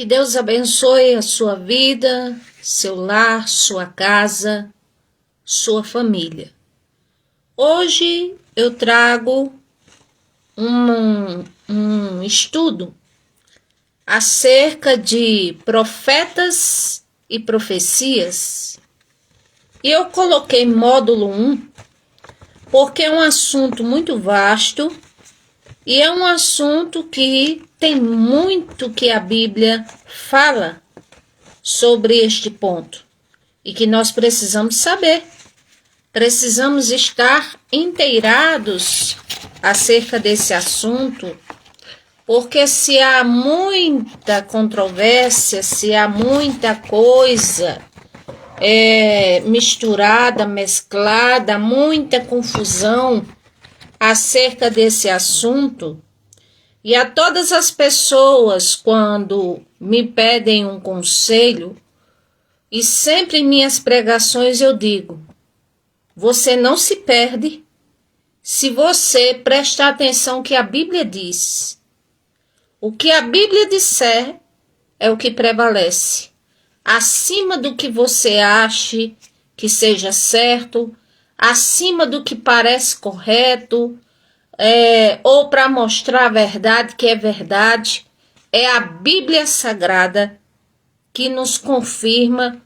Que Deus abençoe a sua vida, seu lar, sua casa, sua família. Hoje eu trago um estudo acerca de profetas e profecias. E eu coloquei módulo 1 porque é um assunto muito vasto e é um assunto que tem muito que a Bíblia fala sobre este ponto e que nós precisamos saber. Precisamos estar inteirados acerca desse assunto, porque se há muita controvérsia, se há muita coisa misturada, mesclada, muita confusão acerca desse assunto, e a todas as pessoas, quando me pedem um conselho, e sempre em minhas pregações eu digo: você não se perde se você prestar atenção no que a Bíblia diz. O que a Bíblia disser é o que prevalece. Acima do que você ache que seja certo, acima do que parece correto, ou para mostrar a verdade que é verdade, é a Bíblia Sagrada que nos confirma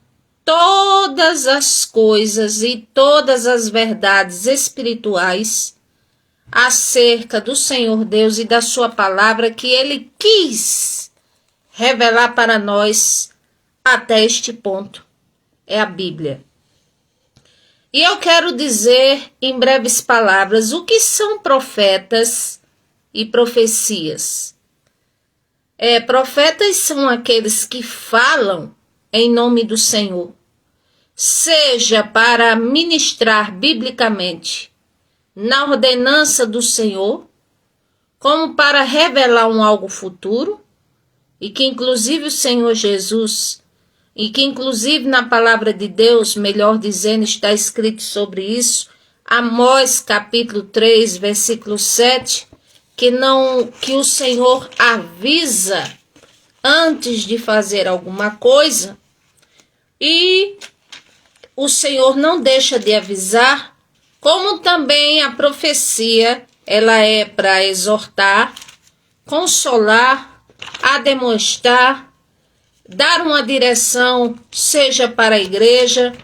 todas as coisas e todas as verdades espirituais acerca do Senhor Deus e da sua palavra que Ele quis revelar para nós até este ponto. É a Bíblia. E eu quero dizer em breves palavras o que são profetas e profecias. Profetas são aqueles que falam em nome do Senhor, seja para ministrar biblicamente na ordenança do Senhor, como para revelar algo futuro, e que inclusive o Senhor Jesus, e que inclusive na palavra de Deus, melhor dizendo, está escrito sobre isso, Amós capítulo 3, versículo 7, que o Senhor avisa antes de fazer alguma coisa, e o Senhor não deixa de avisar, como também a profecia, ela é para exortar, consolar, ademoestar, dar uma direção, seja para a igreja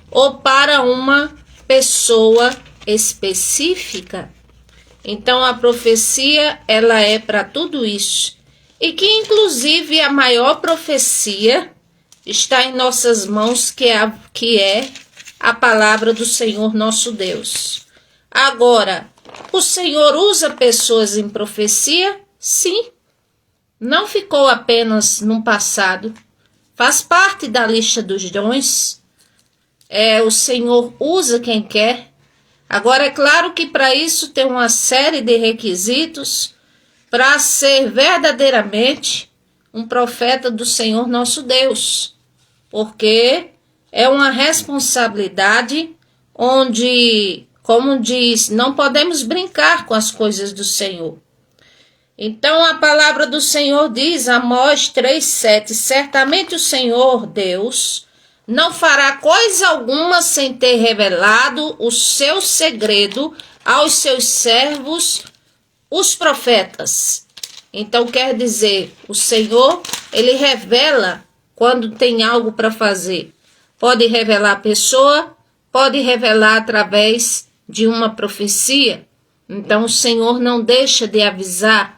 ou para uma pessoa específica. Então a profecia, ela é para tudo isso. E que inclusive a maior profecia está em nossas mãos, que é a palavra do Senhor nosso Deus. Agora, o Senhor usa pessoas em profecia? Sim. Não ficou apenas no passado. Faz parte da lista dos dons. O Senhor usa quem quer. Agora, é claro que para isso tem uma série de requisitos para ser verdadeiramente um profeta do Senhor nosso Deus. Porque é uma responsabilidade onde, como diz, não podemos brincar com as coisas do Senhor. Então a palavra do Senhor diz, Amós 3,7, certamente o Senhor Deus não fará coisa alguma sem ter revelado o seu segredo aos seus servos, os profetas. Então quer dizer, o Senhor, ele revela quando tem algo para fazer. Pode revelar a pessoa, pode revelar através de uma profecia. Então o Senhor não deixa de avisar,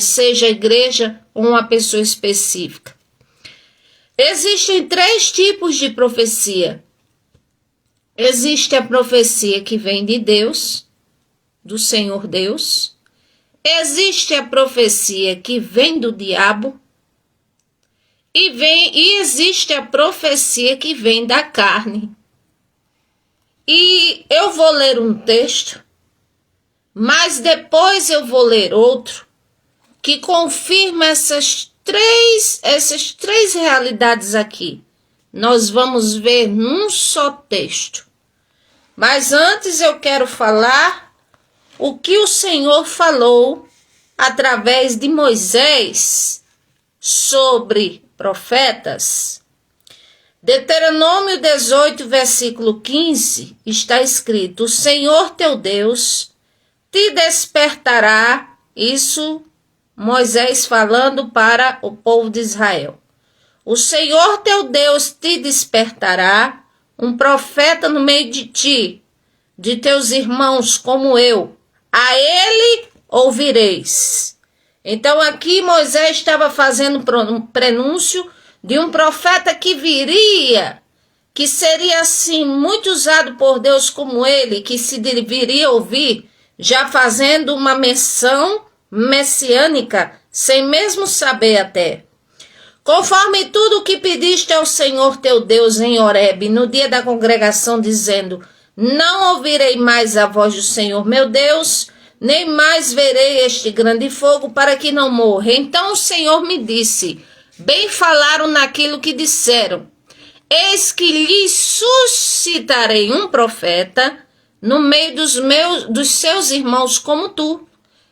seja a igreja ou uma pessoa específica. Existem 3 tipos de profecia. Existe a profecia que vem de Deus, do Senhor Deus. Existe a profecia que vem do diabo. E existe a profecia que vem da carne. E eu vou ler um texto, mas depois eu vou ler outro, que confirma essas três realidades aqui. Nós vamos ver num só texto. Mas antes eu quero falar o que o Senhor falou através de Moisés sobre profetas. Deuteronômio 18, versículo 15, está escrito: o Senhor teu Deus te despertará, isso Moisés falando para o povo de Israel. O Senhor teu Deus te despertará um profeta no meio de ti, de teus irmãos como eu. A ele ouvireis. Então aqui Moisés estava fazendo um prenúncio de um profeta que viria, que seria assim muito usado por Deus como ele, que se deveria ouvir, já fazendo uma menção messiânica, sem mesmo saber até. Conforme tudo o que pediste ao Senhor teu Deus em Horebe, no dia da congregação, dizendo: não ouvirei mais a voz do Senhor meu Deus, nem mais verei este grande fogo, para que não morra. Então o Senhor me disse: bem falaram naquilo que disseram. Eis que lhes suscitarei um profeta no meio dos seus irmãos como tu,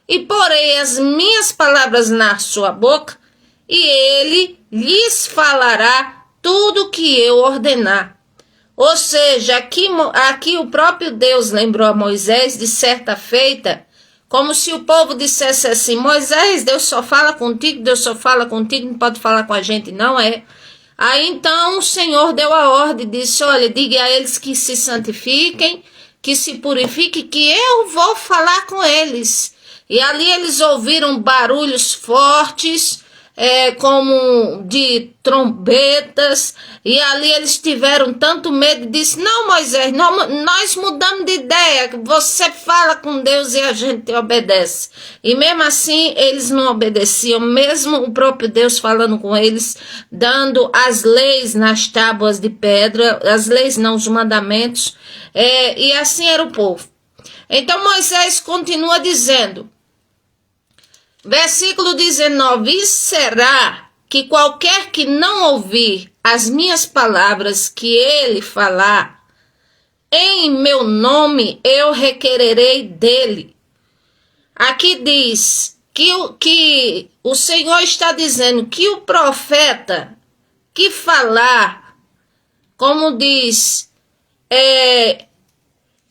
e porei as minhas palavras na sua boca, e ele lhes falará tudo o que eu ordenar. Ou seja, aqui o próprio Deus lembrou a Moisés de certa feita, como se o povo dissesse assim: Moisés, Deus só fala contigo, não pode falar com a gente, não é? Aí então o Senhor deu a ordem, disse: olha, diga a eles que se santifiquem, que se purifiquem, que eu vou falar com eles. E ali eles ouviram barulhos fortes, como de trombetas, e ali eles tiveram tanto medo e disse: não, Moisés, nós mudamos de ideia, você fala com Deus e a gente obedece. E mesmo assim eles não obedeciam, mesmo o próprio Deus falando com eles, dando as leis nas tábuas de pedra, as leis não, os mandamentos, e assim era o povo. Então Moisés continua dizendo, versículo 19: e será que qualquer que não ouvir as minhas palavras que ele falar, em meu nome eu requererei dele. Aqui diz que o Senhor está dizendo que o profeta que falar, como diz,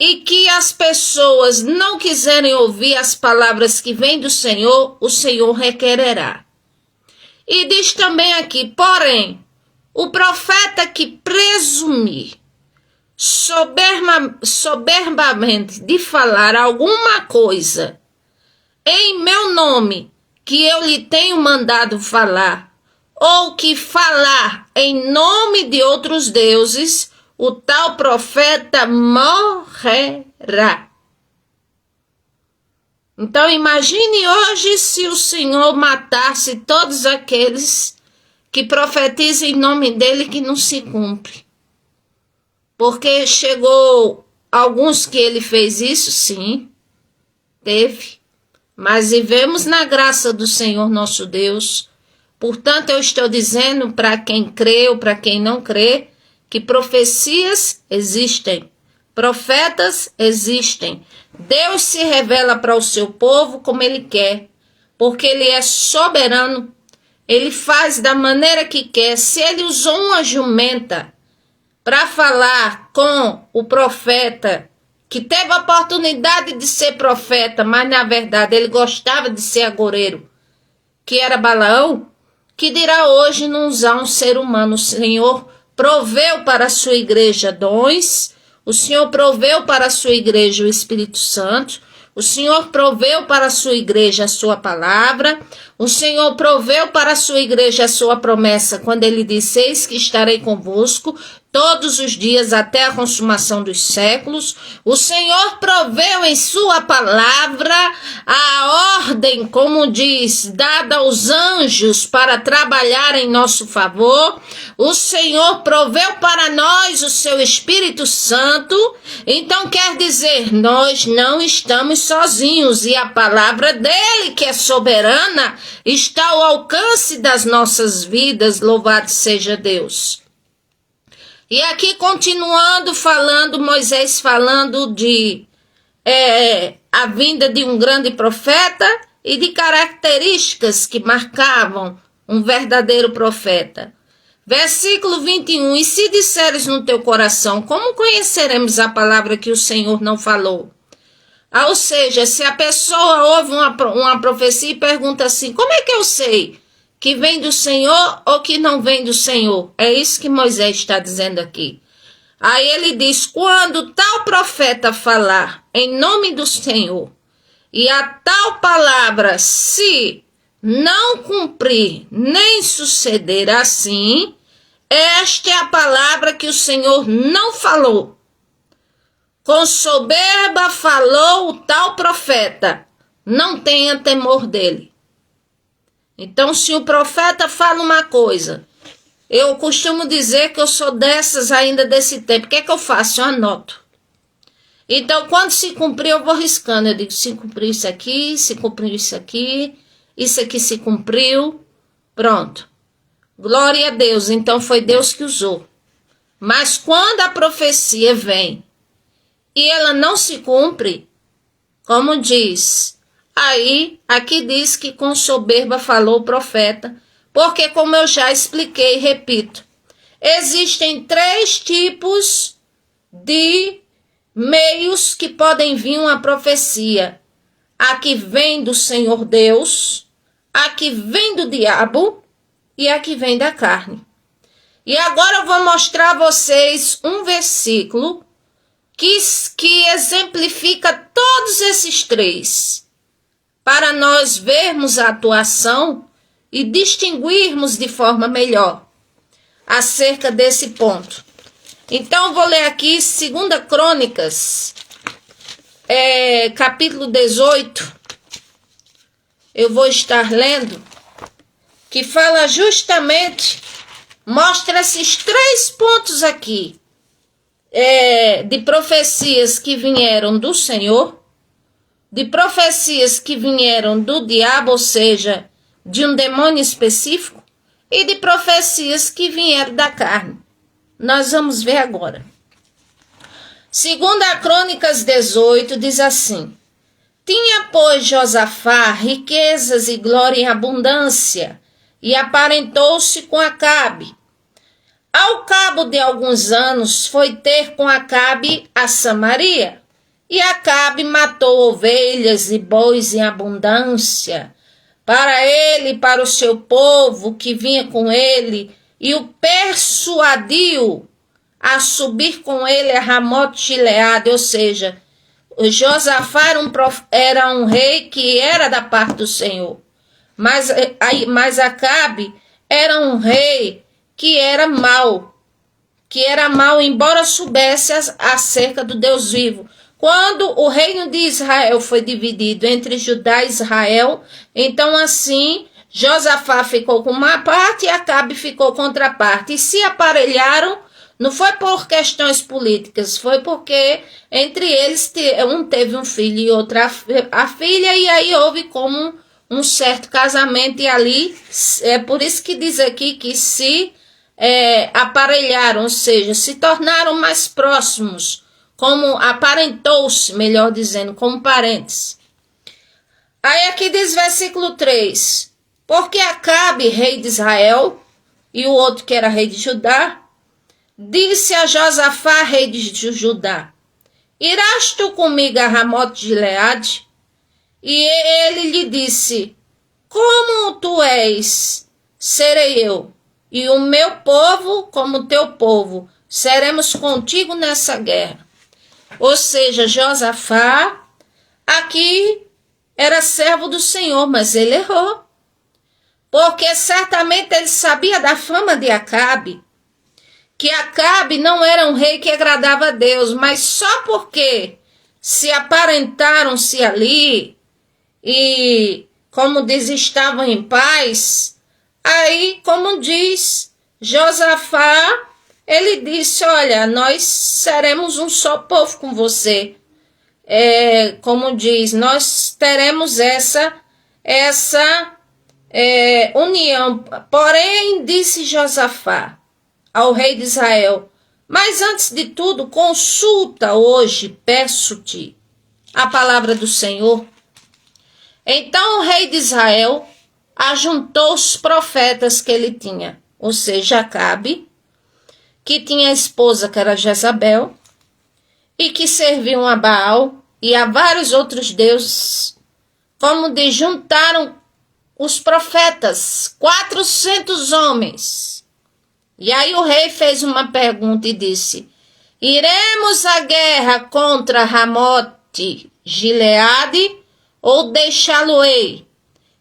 e que as pessoas não quiserem ouvir as palavras que vêm do Senhor, o Senhor requererá. E diz também aqui: porém, o profeta que presumir soberbamente de falar alguma coisa em meu nome, que eu lhe tenho mandado falar, ou que falar em nome de outros deuses, o tal profeta morrerá. Então imagine hoje se o Senhor matasse todos aqueles que profetizam em nome dele que não se cumpre. Porque chegou alguns que ele fez isso, sim, teve. Mas vivemos na graça do Senhor nosso Deus. Portanto, eu estou dizendo para quem crê ou para quem não crê, que profecias existem, profetas existem. Deus se revela para o seu povo como ele quer, porque ele é soberano, ele faz da maneira que quer. Se ele usou uma jumenta para falar com o profeta, que teve a oportunidade de ser profeta, mas na verdade ele gostava de ser agoureiro, que era Balaão, que dirá hoje não usar um ser humano? O Senhor proveu para a sua igreja dons, o Senhor proveu para a sua igreja o Espírito Santo, o Senhor proveu para a sua igreja a sua palavra, o Senhor proveu para a sua igreja a sua promessa, quando ele disse: eis que estarei convosco todos os dias até a consumação dos séculos. O Senhor proveu em sua palavra a ordem, como diz, dada aos anjos para trabalhar em nosso favor. O Senhor proveu para nós o seu Espírito Santo. Então quer dizer, nós não estamos sozinhos, e a palavra dele, que é soberana, está ao alcance das nossas vidas. Louvado seja Deus. E aqui continuando falando, Moisés falando de a vinda de um grande profeta e de características que marcavam um verdadeiro profeta. Versículo 21, e se disseres no teu coração, como conheceremos a palavra que o Senhor não falou? Ou seja, se a pessoa ouve uma profecia e pergunta assim, como é que eu sei que vem do Senhor ou que não vem do Senhor? É isso que Moisés está dizendo aqui. Aí ele diz, quando tal profeta falar em nome do Senhor, e a tal palavra se não cumprir nem suceder assim, esta é a palavra que o Senhor não falou. Com soberba falou o tal profeta, não tenha temor dele. Então, se o profeta fala uma coisa, eu costumo dizer que eu sou dessas ainda desse tempo. O que é que eu faço? Eu anoto. Então, quando se cumprir, eu vou riscando. Eu digo, se cumpriu isso aqui, se cumpriu isso aqui se cumpriu. Pronto. Glória a Deus. Então, foi Deus que usou. Mas quando a profecia vem e ela não se cumpre, como diz, aí, aqui diz que com soberba falou o profeta, porque como eu já expliquei e repito, existem 3 tipos de meios que podem vir uma profecia. A que vem do Senhor Deus, a que vem do diabo e a que vem da carne. E agora eu vou mostrar a vocês um versículo que exemplifica todos esses 3, para nós vermos a atuação e distinguirmos de forma melhor acerca desse ponto. Então, eu vou ler aqui 2 Crônicas, capítulo 18, eu vou estar lendo, que fala justamente, mostra esses 3 pontos aqui, de profecias que vieram do Senhor, de profecias que vieram do diabo, ou seja, de um demônio específico, e de profecias que vieram da carne. Nós vamos ver agora. 2 Crônicas 18 diz assim, tinha, pois, Josafá riquezas e glória em abundância, e aparentou-se com Acabe. Ao cabo de alguns anos, foi ter com Acabe a Samaria, e Acabe matou ovelhas e bois em abundância, para ele e para o seu povo que vinha com ele, e o persuadiu a subir com ele a Ramote-Gileade, ou seja, Josafá era um rei que era da parte do Senhor, mas Acabe era um rei que era mau, embora soubesse acerca do Deus vivo. Quando o reino de Israel foi dividido entre Judá e Israel, então assim Josafá ficou com uma parte e Acabe ficou com outra parte. E se aparelharam, não foi por questões políticas, foi porque entre eles um teve um filho e outra a filha, e aí houve como um certo casamento, e ali é por isso que diz aqui que se aparelharam, ou seja, se tornaram mais próximos, como aparentou-se, melhor dizendo, como parentes. Aí aqui diz versículo 3, porque Acabe, rei de Israel, e o outro que era rei de Judá, disse a Josafá, rei de Judá, irás tu comigo a Ramote-Gileade? E ele lhe disse, como tu és, serei eu, e o meu povo como teu povo, seremos contigo nessa guerra. Ou seja, Josafá aqui era servo do Senhor, mas ele errou, porque certamente ele sabia da fama de Acabe, que Acabe não era um rei que agradava a Deus, mas só porque se aparentaram-se ali e, como diz, estavam em paz, aí, como diz Josafá, ele disse, olha, nós seremos um só povo com você. Como diz, nós teremos essa união. Porém, disse Josafá ao rei de Israel, mas antes de tudo, consulta hoje, peço-te, a palavra do Senhor. Então o rei de Israel ajuntou os profetas que ele tinha, ou seja, Acabe, que tinha a esposa que era Jezabel, e que serviam a Baal e a vários outros deuses, como de juntaram os profetas, 400 homens. E aí o rei fez uma pergunta e disse: iremos à guerra contra Ramote Gileade ou deixá-lo-ei?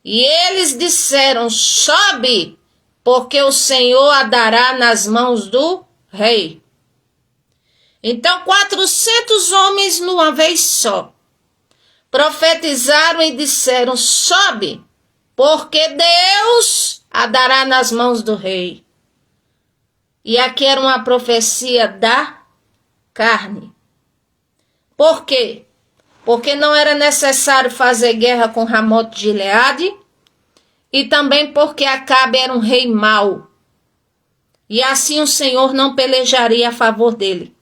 E eles disseram: sobe, porque o Senhor a dará nas mãos do rei. Então 400 homens numa vez só profetizaram e disseram: sobe, porque Deus a dará nas mãos do rei. E aqui era uma profecia da carne. Por quê? Porque não era necessário fazer guerra com Ramote Gileade, e também porque Acabe era um rei mau, e assim o Senhor não pelejaria a favor dele.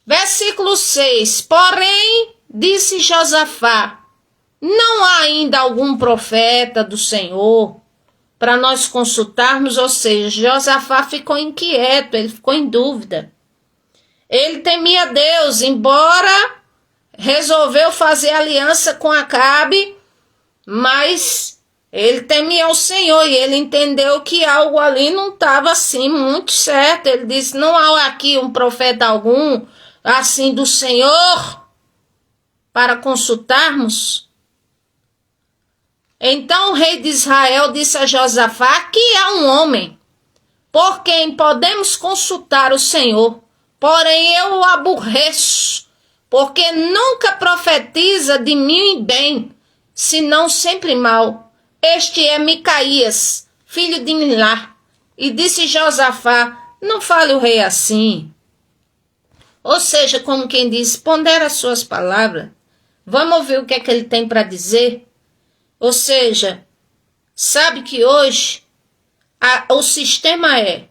Versículo 6. Porém, disse Josafá: não há ainda algum profeta do Senhor para nós consultarmos? Ou seja, Josafá ficou inquieto, ele ficou em dúvida. Ele temia Deus, embora resolveu fazer aliança com Acabe, mas ele temia o Senhor e ele entendeu que algo ali não estava assim muito certo. Ele disse: não há aqui um profeta algum assim do Senhor para consultarmos? Então o rei de Israel disse a Josafá: aqui há um homem por quem podemos consultar o Senhor, porém eu o aborreço, porque nunca profetiza de mim bem, senão sempre mal. Este é Micaías, filho de Imlá. E disse Josafá: não fale o rei assim. Ou seja, como quem diz, pondera as suas palavras. Vamos ouvir o que é que ele tem para dizer. Ou seja, sabe que hoje o sistema é,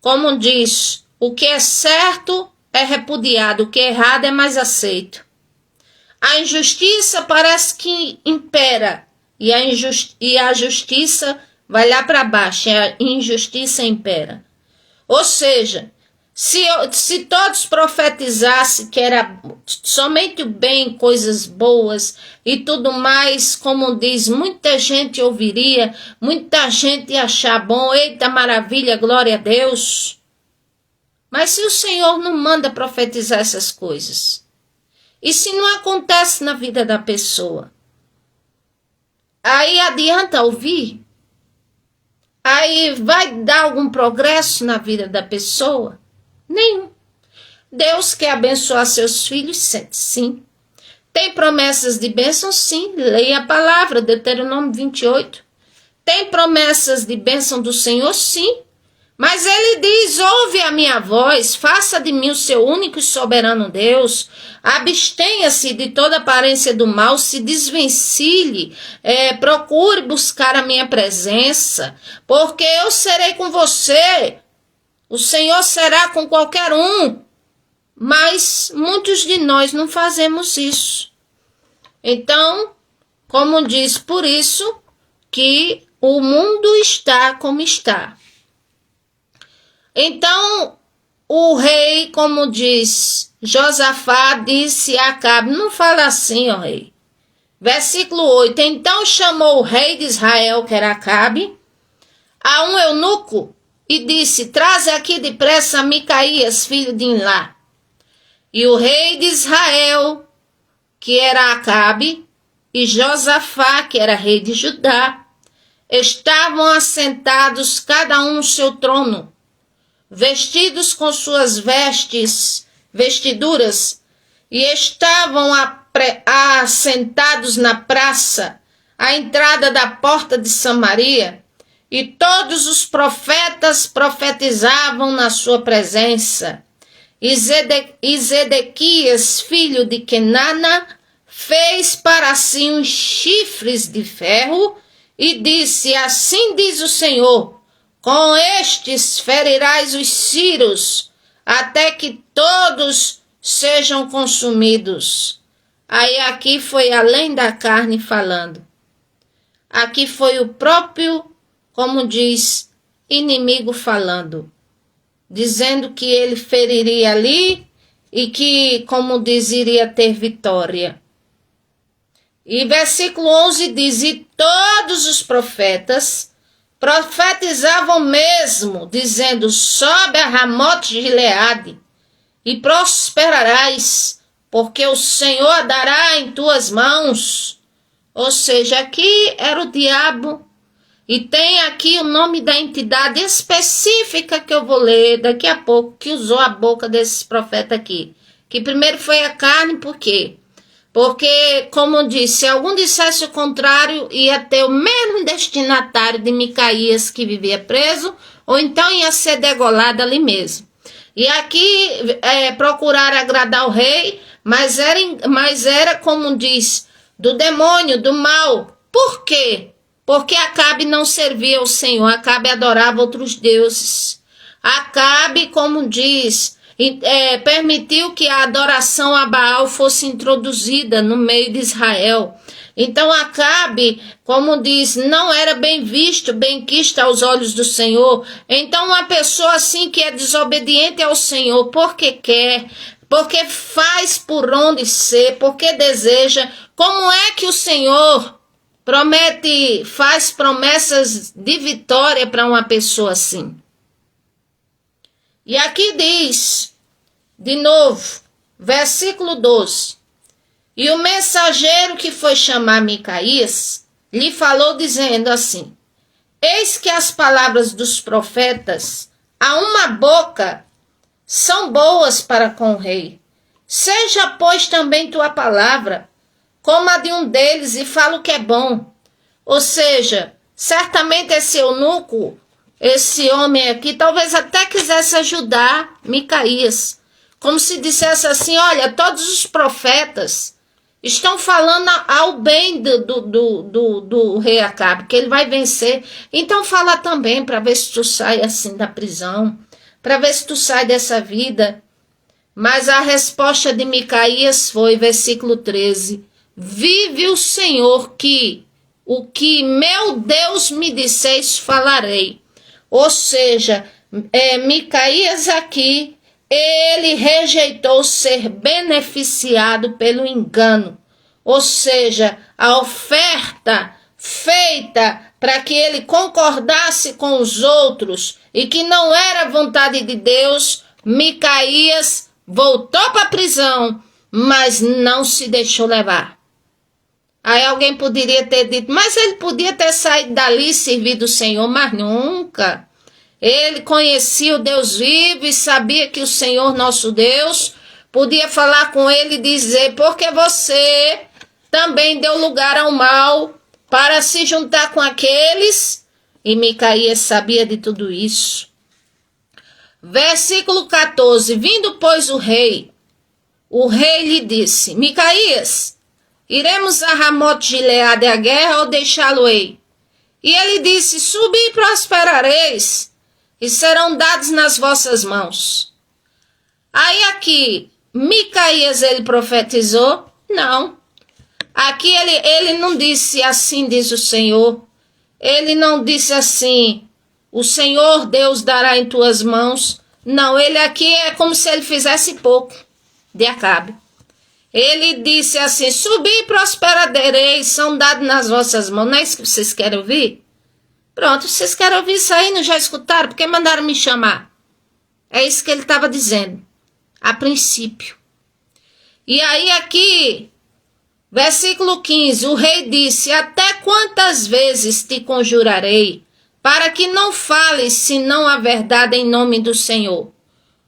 como diz, o que é certo é repudiado, o que é errado é mais aceito. A injustiça parece que impera e a justiça vai lá para baixo, e a injustiça impera. Ou seja, se todos profetizassem que era somente o bem, coisas boas e tudo mais, como diz, muita gente ouviria, muita gente ia achar bom, eita maravilha, glória a Deus. Mas se o Senhor não manda profetizar essas coisas, e se não acontece na vida da pessoa, aí adianta ouvir? Aí vai dar algum progresso na vida da pessoa? Nenhum. Deus quer abençoar seus filhos? Sim. Tem promessas de bênção? Sim. Leia a palavra, Deuteronômio 28. Tem promessas de bênção do Senhor? Sim. Mas ele diz: ouve a minha voz, faça de mim o seu único e soberano Deus, abstenha-se de toda aparência do mal, se desvencilhe, procure buscar a minha presença, porque eu serei com você. O Senhor será com qualquer um, mas muitos de nós não fazemos isso. Então, como diz, por isso que o mundo está como está. Então, o rei, como diz Josafá, disse a Acabe: não fala assim, ó rei. Versículo 8. Então chamou o rei de Israel, que era Acabe, a um eunuco, e disse: traze aqui depressa Micaías, filho de Imlá. E o rei de Israel, que era Acabe, e Josafá, que era rei de Judá, estavam assentados cada um no seu trono, vestidos com suas vestiduras, e estavam assentados na praça, à entrada da porta de Samaria, e todos os profetas profetizavam na sua presença. E Zedequias, filho de Kenana, fez para si uns chifres de ferro e disse: assim diz o Senhor, com estes ferirás os círios, até que todos sejam consumidos. Aí aqui foi além da carne falando. Aqui foi o próprio, como diz, inimigo falando, dizendo que ele feriria ali e que, como diz, iria ter vitória. E versículo 11 diz: e todos os profetas profetizavam mesmo, dizendo: sobe a Ramote de Gileade e prosperarás, porque o Senhor a dará em tuas mãos. Ou seja, aqui era o diabo. E tem aqui o nome da entidade específica que eu vou ler daqui a pouco, que usou a boca desses profetas aqui. Que primeiro foi a carne, por quê? Porque, como disse, se algum dissesse o contrário, ia ter o mesmo destinatário de Micaías que vivia preso, ou então ia ser degolado ali mesmo. E aqui procuraram agradar o rei, mas era, como diz, do demônio, do mal. Por quê? Porque Acabe não servia ao Senhor, Acabe adorava outros deuses. Acabe, como diz, permitiu que a adoração a Baal fosse introduzida no meio de Israel. Então Acabe, como diz, não era bem visto, bem quisto aos olhos do Senhor. Então uma pessoa assim que é desobediente ao Senhor, porque quer, porque faz por onde ser, porque deseja, como é que o Senhor faz promessas de vitória para uma pessoa assim? E aqui diz, de novo, versículo 12. E o mensageiro que foi chamar Micaías lhe falou dizendo assim: eis que as palavras dos profetas a uma boca são boas para com o rei. Seja, pois, também tua palavra como a de um deles, e fala o que é bom. Ou seja, certamente esse eunuco, esse homem aqui, talvez até quisesse ajudar Micaías. Como se dissesse assim: olha, todos os profetas estão falando ao bem do rei Acabe, que ele vai vencer. Então fala também, para ver se tu sai assim da prisão, para ver se tu sai dessa vida. Mas a resposta de Micaías foi, versículo 13: vive o Senhor que o que meu Deus me disseis falarei. Ou seja, Micaías aqui, ele rejeitou ser beneficiado pelo engano. Ou seja, a oferta feita para que ele concordasse com os outros e que não era vontade de Deus, Micaías voltou para a prisão, mas não se deixou levar. Aí alguém poderia ter dito: mas ele podia ter saído dali e servido o Senhor, mas nunca. Ele conhecia o Deus vivo e sabia que o Senhor, nosso Deus, podia falar com ele e dizer: porque você também deu lugar ao mal para se juntar com aqueles. E Micaías sabia de tudo isso. Versículo 14. Vindo, pois, o rei lhe disse: Micaías, iremos a Ramote de Gileade à guerra ou deixá-lo-ei? E ele disse: subi e prosperareis, e serão dados nas vossas mãos. Aí aqui, Micaías, ele profetizou? Não. Aqui ele não disse: assim diz o Senhor. Ele não disse assim: o Senhor Deus dará em tuas mãos. Não, ele aqui é como se ele fizesse pouco de Acabe. Ele disse assim: subi e prosperareis, são dados nas vossas mãos. Não é isso que vocês querem ouvir? Pronto, vocês querem ouvir isso aí, não já escutaram? Porque mandaram me chamar. É isso que ele estava dizendo, a princípio. E aí aqui, versículo 15, o rei disse: até quantas vezes te conjurarei, para que não fales senão a verdade em nome do Senhor?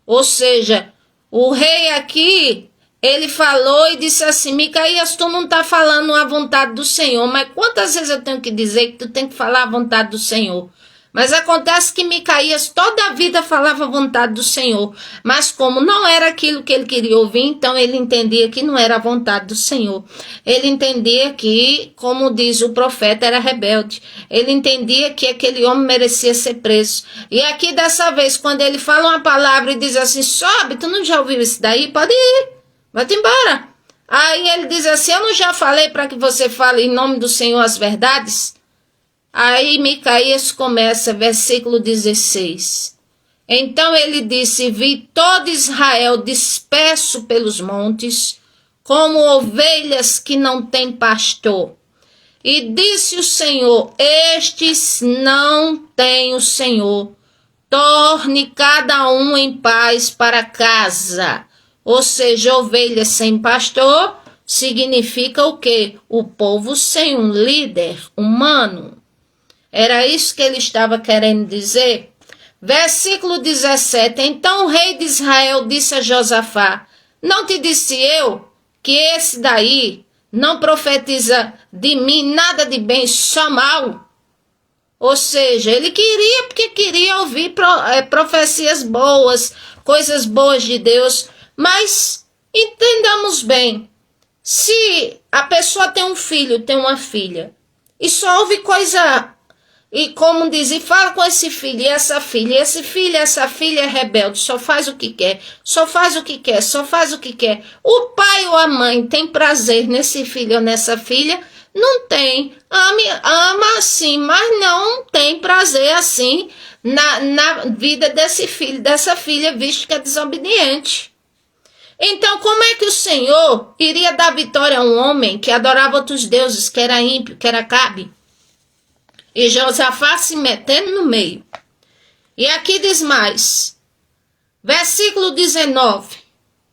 Ou seja, o rei aqui, ele falou e disse assim: Micaías, tu não está falando a vontade do Senhor, mas quantas vezes eu tenho que dizer que tu tem que falar a vontade do Senhor? Mas acontece que Micaías toda a vida falava a vontade do Senhor, mas como não era aquilo que ele queria ouvir, então ele entendia que não era a vontade do Senhor. Ele entendia que, como diz o profeta, era rebelde. Ele entendia que aquele homem merecia ser preso. E aqui dessa vez, quando ele fala uma palavra e diz assim: sobe, tu não já ouviu isso daí? Pode ir, vai-te embora. Aí ele diz assim: eu não já falei para que você fale em nome do Senhor as verdades? Aí Micaías começa, versículo 16. Então ele disse: vi todo Israel disperso pelos montes, como ovelhas que não têm pastor. E disse o Senhor: estes não têm o Senhor. Torne cada um em paz para casa. Ou seja, ovelhas sem pastor significa o quê? O povo sem um líder humano. Era isso que ele estava querendo dizer. Versículo 17. Então o rei de Israel disse a Josafá: não te disse eu que esse daí não profetiza de mim nada de bem, só mal? Ou seja, ele queria, porque queria ouvir profecias boas, coisas boas de Deus. Mas entendamos bem, se a pessoa tem um filho, tem uma filha, e só ouve coisa, e como diz, e fala com esse filho, e essa filha, esse filho, essa filha é rebelde, só faz o que quer, só faz o que quer, só faz o que quer. O pai ou a mãe tem prazer nesse filho ou nessa filha? Não tem. Ama sim, mas não tem prazer assim na vida desse filho, dessa filha, visto que é desobediente. Então, como é que o Senhor iria dar vitória a um homem que adorava outros deuses, que era ímpio, que era Acabe? E Josafá se metendo no meio. E aqui diz mais, versículo 19,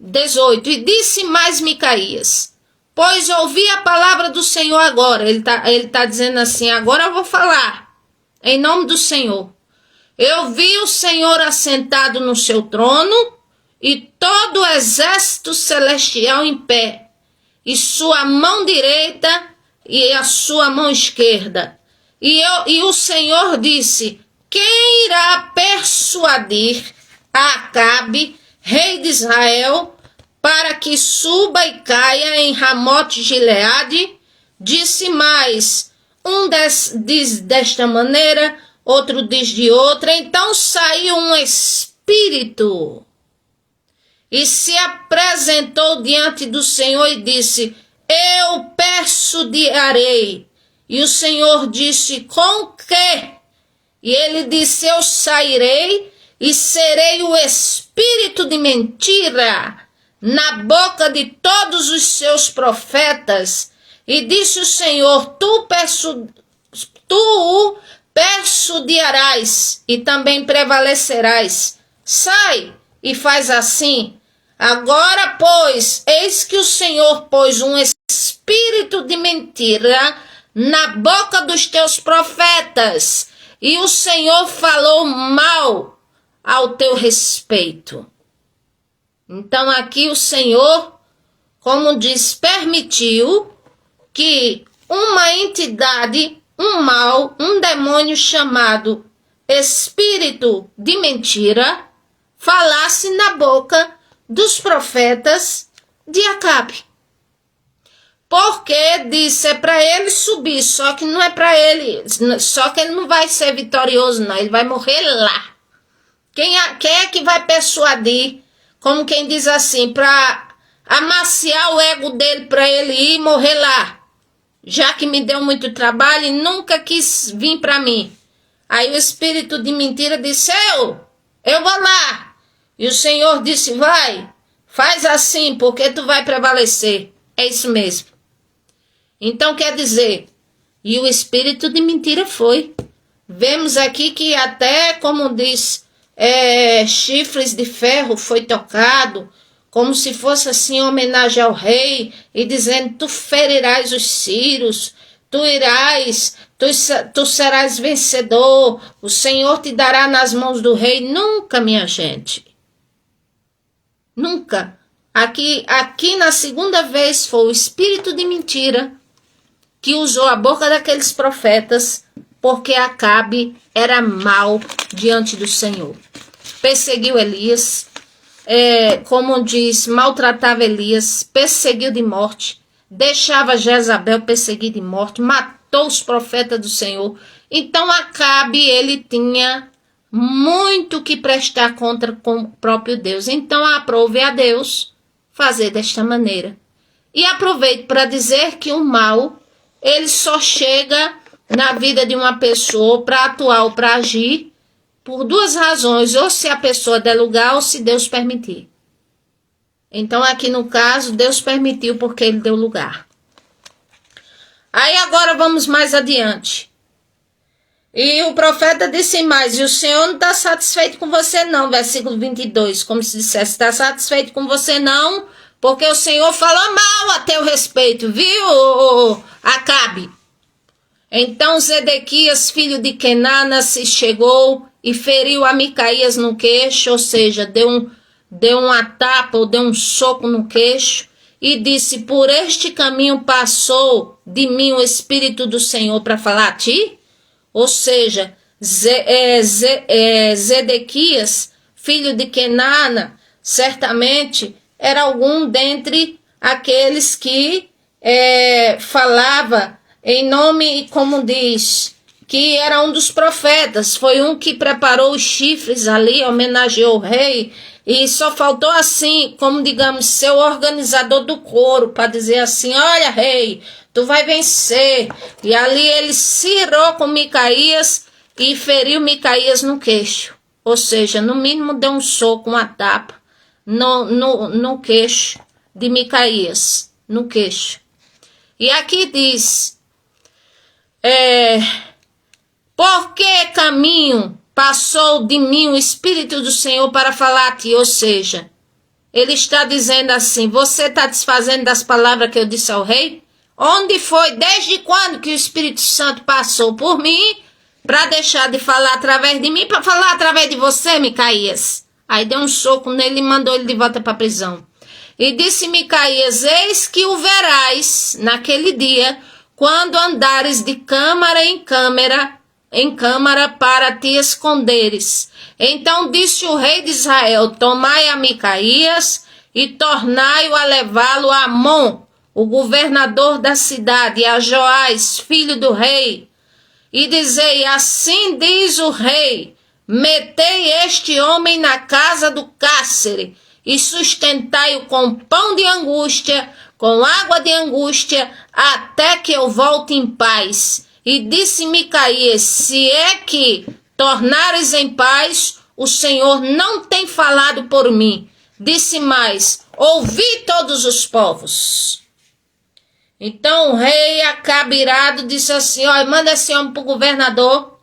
18. E disse mais Micaías: pois ouvi a palavra do Senhor agora. Ele tá dizendo assim: agora eu vou falar, em nome do Senhor. Eu vi o Senhor assentado no seu trono, e todo o exército celestial em pé, e sua mão direita e a sua mão esquerda. E o Senhor disse: quem irá persuadir a Acabe, rei de Israel, para que suba e caia em Ramote Gileade? Disse mais, diz desta maneira, outro diz de outra. Então saiu um espírito e se apresentou diante do Senhor e disse: eu persuadirei. E o Senhor disse: com que? E ele disse: eu sairei e serei o espírito de mentira na boca de todos os seus profetas. E disse o Senhor: tu o persuadirás e também prevalecerás. Sai e faz assim. Agora, pois, eis que o Senhor pôs um espírito de mentira na boca dos teus profetas, e o Senhor falou mal ao teu respeito. Então aqui o Senhor, como diz, permitiu que uma entidade, um mal, um demônio chamado espírito de mentira, falasse na boca dos profetas de Acabe. Porque disse, é para ele subir, só que não é para ele, só que ele não vai ser vitorioso não, ele vai morrer lá. Quem é que vai persuadir, como quem diz assim, para amaciar o ego dele para ele ir morrer lá? Já que me deu muito trabalho e nunca quis vir para mim. Aí o espírito de mentira disse, eu vou lá. E o Senhor disse, vai, faz assim, porque tu vai prevalecer. É isso mesmo. Então quer dizer, e o espírito de mentira foi. Vemos aqui que até, como diz, chifres de ferro foi tocado, como se fosse assim homenagem ao rei, e dizendo, tu ferirás os sírios, tu irás, tu serás vencedor, o Senhor te dará nas mãos do rei. Nunca, minha gente. Nunca. Aqui na segunda vez foi o espírito de mentira que usou a boca daqueles profetas, porque Acabe era mau diante do Senhor. Perseguiu Elias, como diz, maltratava Elias, perseguiu de morte, deixava Jezabel perseguir de morte, matou os profetas do Senhor. Então Acabe, ele tinha muito que prestar conta com o próprio Deus. Então aprove a Deus fazer desta maneira. E aproveito para dizer que o mal, ele só chega na vida de uma pessoa para atuar ou para agir por duas razões, ou se a pessoa der lugar ou se Deus permitir. Então aqui no caso, Deus permitiu porque ele deu lugar. Aí agora vamos mais adiante. E o profeta disse mais, e o Senhor não está satisfeito com você não, versículo 22, como se dissesse, está satisfeito com você não, porque o Senhor falou mal a teu respeito, viu, Acabe? Então Zedequias, filho de Kenana, se chegou e feriu a Micaías no queixo, ou seja, deu uma tapa ou deu um soco no queixo, e disse, por este caminho passou de mim o Espírito do Senhor para falar a ti? Ou seja, Zedequias, filho de Kenana, certamente era algum dentre aqueles que falava em nome, como diz, que era um dos profetas, foi um que preparou os chifres ali, homenageou o rei, e só faltou assim, como digamos, ser o organizador do coro, para dizer assim, olha rei, tu vai vencer. E ali ele se irou com Micaías e feriu Micaías no queixo. Ou seja, no mínimo deu um soco, uma tapa no queixo de Micaías, no queixo. E aqui diz, por que caminho passou de mim o Espírito do Senhor para falar a ti? Ou seja, ele está dizendo assim, você está desfazendo das palavras que eu disse ao rei? Onde foi, desde quando que o Espírito Santo passou por mim para deixar de falar através de mim, para falar através de você, Micaías? Aí deu um soco nele e mandou ele de volta para a prisão. E disse Micaías, eis que o verás naquele dia, quando andares de câmara em câmara para te esconderes. Então disse o rei de Israel, tomai a Micaías e tornai-o a levá-lo a Amon, o governador da cidade, e a Joás, filho do rei, e dizei, assim diz o rei, metei este homem na casa do cárcere, e sustentai-o com pão de angústia, com água de angústia, até que eu volte em paz. E disse Micaías, se é que tornares em paz, o Senhor não tem falado por mim. Disse mais, ouvi todos os povos. Então o rei Acabe irado disse assim, ó, manda esse homem para o governador,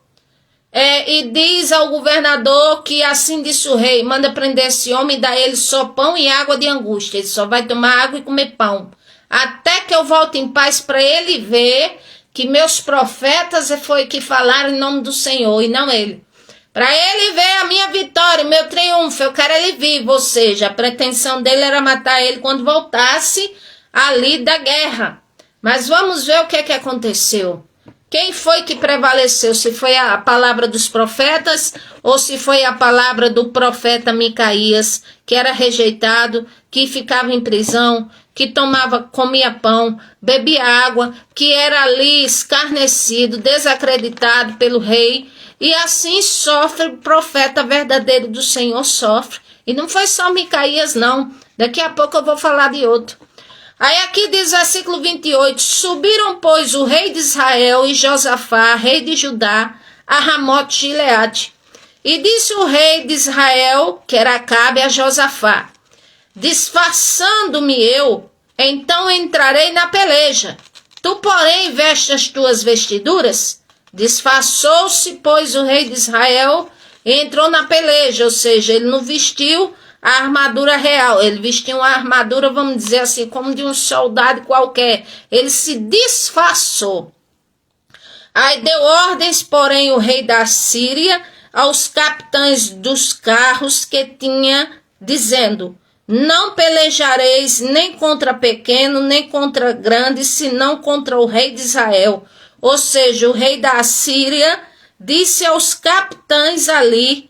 e diz ao governador que assim disse o rei, manda prender esse homem e dá ele só pão e água de angústia, ele só vai tomar água e comer pão, até que eu volte em paz, para ele ver que meus profetas foi que falaram em nome do Senhor e não ele. Para ele ver a minha vitória, o meu triunfo, eu quero ele vivo, ou seja, a pretensão dele era matar ele quando voltasse ali da guerra. Mas vamos ver o que aconteceu. Quem foi que prevaleceu? Se foi a palavra dos profetas ou se foi a palavra do profeta Micaías, que era rejeitado, que ficava em prisão, que comia pão, bebia água, que era ali escarnecido, desacreditado pelo rei, e assim sofre o profeta verdadeiro do Senhor, sofre. E não foi só Micaías não, daqui a pouco eu vou falar de outro. Aí aqui diz versículo 28, subiram, pois, o rei de Israel e Josafá, rei de Judá, a Ramote Gileade. E disse o rei de Israel, que era Acabe, a Josafá, disfarçando-me eu, então entrarei na peleja. Tu, porém, veste as tuas vestiduras? Disfarçou-se, pois, o rei de Israel e entrou na peleja, ou seja, ele não vestiu a armadura real, ele vestiu uma armadura, vamos dizer assim, como de um soldado qualquer. Ele se disfarçou. Aí deu ordens, porém, o rei da Síria aos capitães dos carros que tinha, dizendo, não pelejareis nem contra pequeno, nem contra grande, senão contra o rei de Israel. Ou seja, o rei da Síria disse aos capitães ali,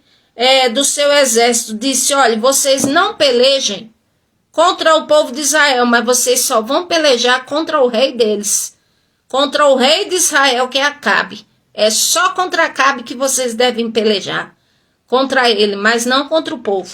do seu exército, disse, olha, vocês não pelejem contra o povo de Israel, mas vocês só vão pelejar contra o rei deles, contra o rei de Israel, que é Acabe. É só contra Acabe que vocês devem pelejar, contra ele, mas não contra o povo.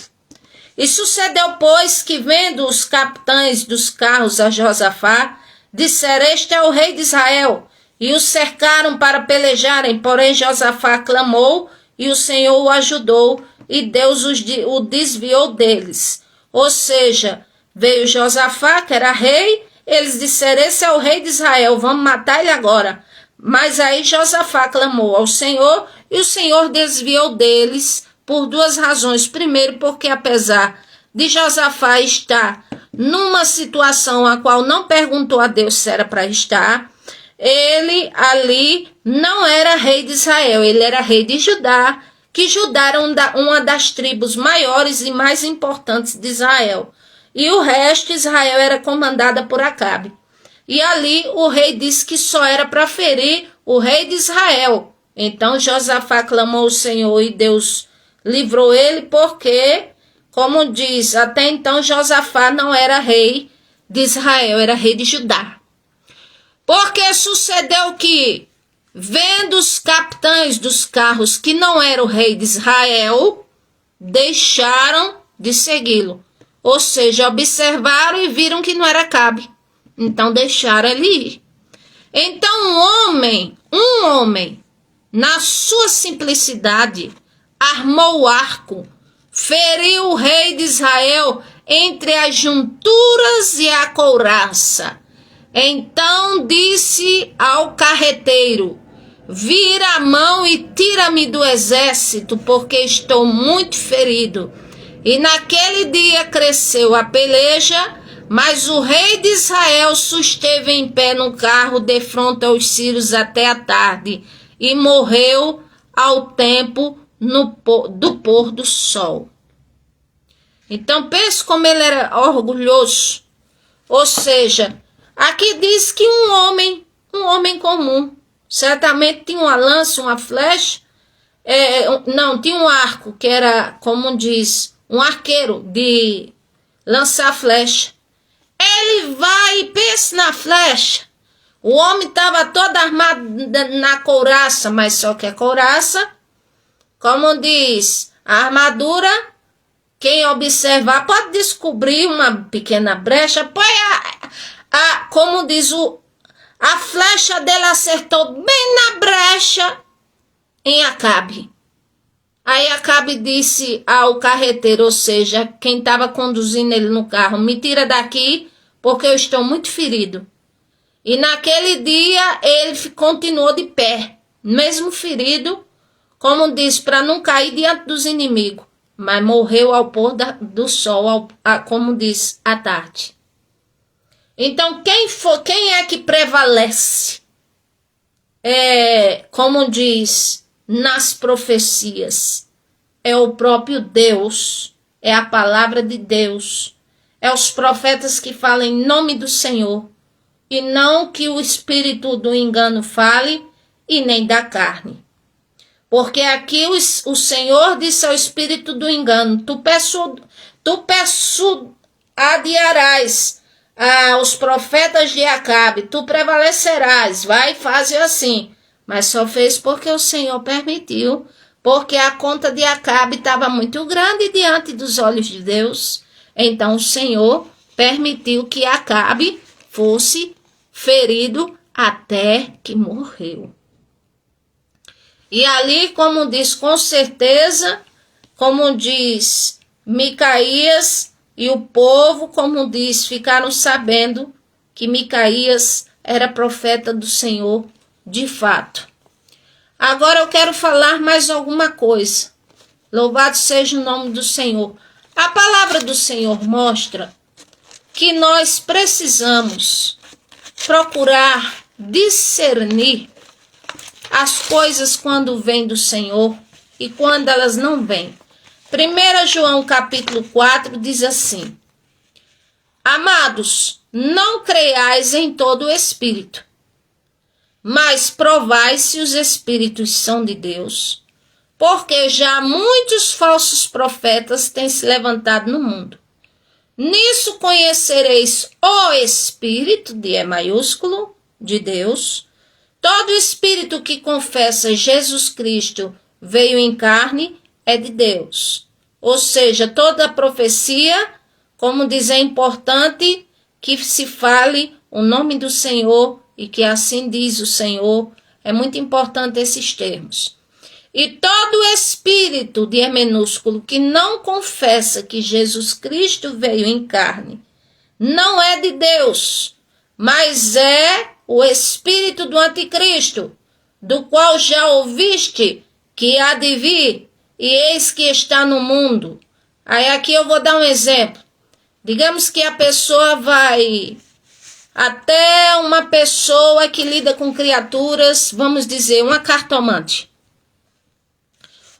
E sucedeu, pois, que vendo os capitães dos carros a Josafá, disseram, este é o rei de Israel. e o cercaram para pelejarem, porém Josafá clamou e o Senhor o ajudou e Deus o desviou deles. Ou seja, veio Josafá, que era rei, eles disseram, esse é o rei de Israel, vamos matar ele agora. Mas aí Josafá clamou ao Senhor e o Senhor desviou deles por duas razões. Primeiro, porque apesar de Josafá estar numa situação a qual não perguntou a Deus se era para estar, ele ali não era rei de Israel, ele era rei de Judá, que Judá era uma das tribos maiores e mais importantes de Israel. E o resto, Israel era comandada por Acabe. E ali o rei disse que só era para ferir o rei de Israel. Então Josafá clamou ao Senhor e Deus livrou ele, porque, como diz, até então Josafá não era rei de Israel, era rei de Judá. Porque sucedeu que, vendo os capitães dos carros que não era o rei de Israel, deixaram de segui-lo. Ou seja, observaram e viram que não era Acabe. Então deixaram ele ir. Então um homem, na sua simplicidade, armou o arco, feriu o rei de Israel entre as junturas e a couraça. Então disse ao carreteiro, vira a mão e tira-me do exército, porque estou muito ferido. E naquele dia cresceu a peleja, mas o rei de Israel susteve em pé no carro defronte aos sírios até a tarde, e morreu ao tempo do pôr do sol. Então pense como ele era orgulhoso. Ou seja, aqui diz que um homem comum, certamente tinha uma lança, uma flecha, tinha um arco, que era, como diz, um arqueiro de lançar flecha. Ele vai e pensa na flecha. O homem estava todo armado na couraça, mas só que a couraça, como diz, a armadura, quem observar pode descobrir uma pequena brecha, pois como diz, a flecha dele acertou bem na brecha em Acabe. Aí Acabe disse ao carreteiro, ou seja, quem estava conduzindo ele no carro, me tira daqui porque eu estou muito ferido. E naquele dia ele continuou de pé, mesmo ferido, como diz, para não cair diante dos inimigos, mas morreu ao pôr do sol, como diz, à tarde. Então quem é que prevalece? Como diz nas profecias, é o próprio Deus, é a palavra de Deus, é os profetas que falam em nome do Senhor, e não que o espírito do engano fale, e nem da carne. Porque aqui o Senhor disse ao espírito do engano, tu persuadirás aos profetas de Acabe, tu prevalecerás, vai fazer assim. Mas só fez porque o Senhor permitiu, porque a conta de Acabe estava muito grande diante dos olhos de Deus. Então o Senhor permitiu que Acabe fosse ferido até que morreu. E ali, como diz, com certeza, como diz Micaías, e o povo, como diz, ficaram sabendo que Micaías era profeta do Senhor de fato. Agora eu quero falar mais alguma coisa. Louvado seja o nome do Senhor. A palavra do Senhor mostra que nós precisamos procurar discernir as coisas quando vêm do Senhor e quando elas não vêm. 1 João capítulo 4 diz assim: Amados, não creiais em todo o espírito, mas provai se os espíritos são de Deus, porque já muitos falsos profetas têm se levantado no mundo. Nisso conhecereis o Espírito, de E maiúsculo, de Deus. Todo espírito que confessa Jesus Cristo veio em carne é de Deus. Ou seja, toda profecia, como diz, é importante que se fale o nome do Senhor e que assim diz o Senhor. É muito importante esses termos. E todo espírito de E minúsculo que não confessa que Jesus Cristo veio em carne, não é de Deus, mas é o espírito do anticristo, do qual já ouviste que há de vir, e eis que está no mundo. Aí aqui eu vou dar um exemplo. Digamos que a pessoa vai até uma pessoa que lida com criaturas, vamos dizer, uma cartomante,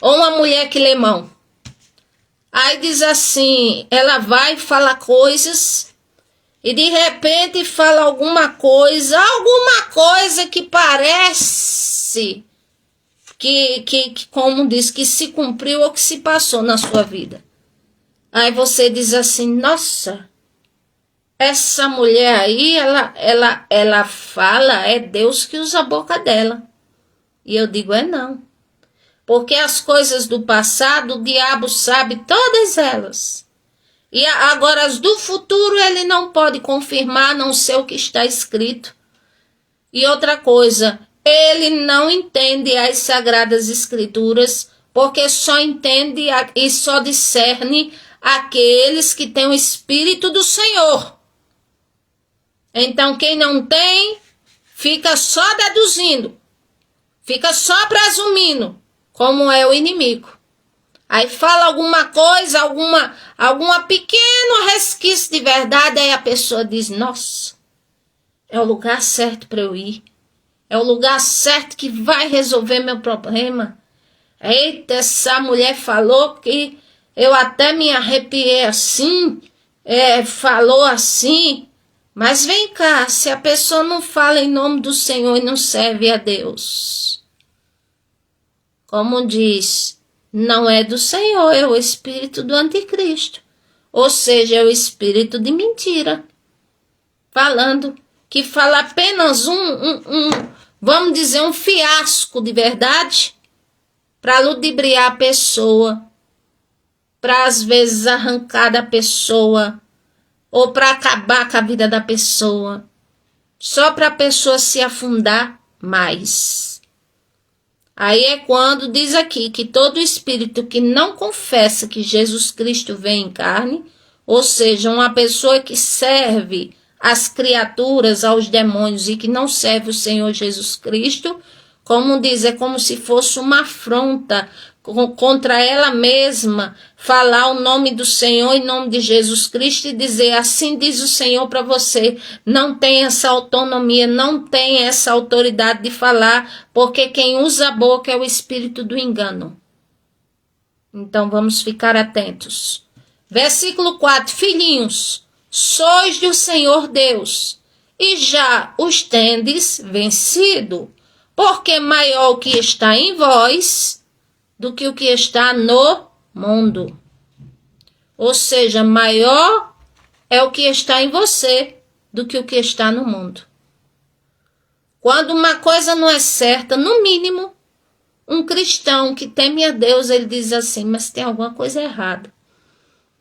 ou uma mulher que lê mão. Aí diz assim, ela vai falar coisas e de repente fala alguma coisa que parece que como diz, que se cumpriu ou que se passou na sua vida. Aí você diz assim, nossa, essa mulher aí, ela fala, é Deus que usa a boca dela. E eu digo, é não. Porque as coisas do passado, o diabo sabe todas elas. E agora as do futuro ele não pode confirmar, a não ser o que está escrito. E outra coisa, ele não entende as sagradas escrituras, porque só entende e só discerne aqueles que têm o Espírito do Senhor. Então quem não tem, fica só deduzindo, fica só presumindo como é o inimigo. Aí fala alguma coisa, alguma pequeno resquício de verdade, aí a pessoa diz, nossa, é o lugar certo para eu ir. É o lugar certo que vai resolver meu problema. Eita, essa mulher falou que eu até me arrepiei assim, falou assim. Mas vem cá, se a pessoa não fala em nome do Senhor e não serve a Deus, como diz, não é do Senhor, é o espírito do anticristo. Ou seja, é o espírito de mentira. Falando, que fala apenas vamos dizer, um fiasco de verdade, para ludibriar a pessoa, para às vezes arrancar da pessoa, ou para acabar com a vida da pessoa, só para a pessoa se afundar mais. Aí é quando diz aqui que todo espírito que não confessa que Jesus Cristo vem em carne, ou seja, uma pessoa que serve as criaturas, aos demônios e que não serve o Senhor Jesus Cristo, como diz, é como se fosse uma afronta contra ela mesma, falar o nome do Senhor em nome de Jesus Cristo e dizer, assim diz o Senhor para você, não tem essa autonomia, não tem essa autoridade de falar, porque quem usa a boca é o espírito do engano. Então vamos ficar atentos. Versículo 4, filhinhos, sois do Senhor Deus, e já os tendes vencido, porque maior o que está em vós do que o que está no mundo. Ou seja, maior é o que está em você do que o que está no mundo. Quando uma coisa não é certa, no mínimo, um cristão que teme a Deus, ele diz assim, mas tem alguma coisa errada.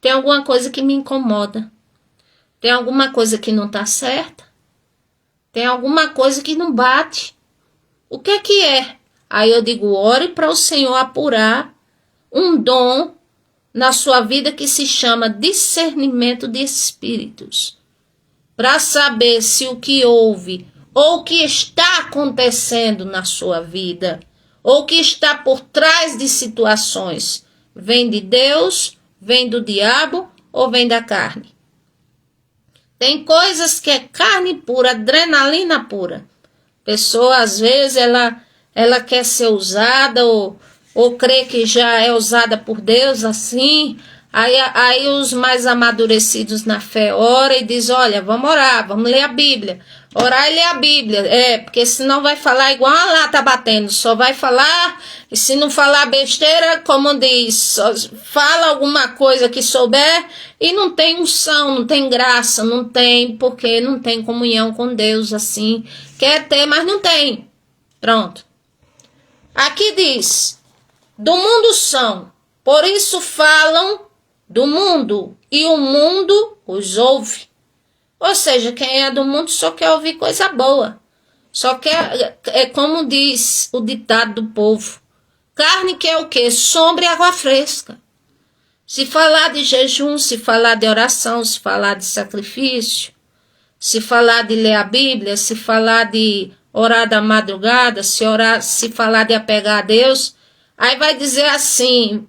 Tem alguma coisa que me incomoda. Tem alguma coisa que não está certa. Tem alguma coisa que não bate. O que é? Aí eu digo, ore para o Senhor apurar um dom na sua vida que se chama discernimento de espíritos. Para saber se o que houve ou o que está acontecendo na sua vida, ou o que está por trás de situações, vem de Deus, vem do diabo ou vem da carne. Tem coisas que é carne pura, adrenalina pura. Pessoa, às vezes, ela quer ser usada ou crê que já é usada por Deus, assim. Aí os mais amadurecidos na fé oram e dizem, olha, vamos orar, vamos ler a Bíblia. Orar e ler a Bíblia, porque senão vai falar igual a lata batendo, só vai falar, e se não falar besteira, como diz, fala alguma coisa que souber, e não tem unção, não tem graça, não tem, porque não tem comunhão com Deus, assim, quer ter, mas não tem. Pronto. Aqui diz, do mundo são, por isso falam do mundo, e o mundo os ouve. Ou seja, quem é do mundo só quer ouvir coisa boa. Só que é como diz o ditado do povo. Carne que é o quê? Sombra e água fresca. Se falar de jejum, se falar de oração, se falar de sacrifício, se falar de ler a Bíblia, se falar de orar da madrugada, se falar de apegar a Deus, aí vai dizer assim,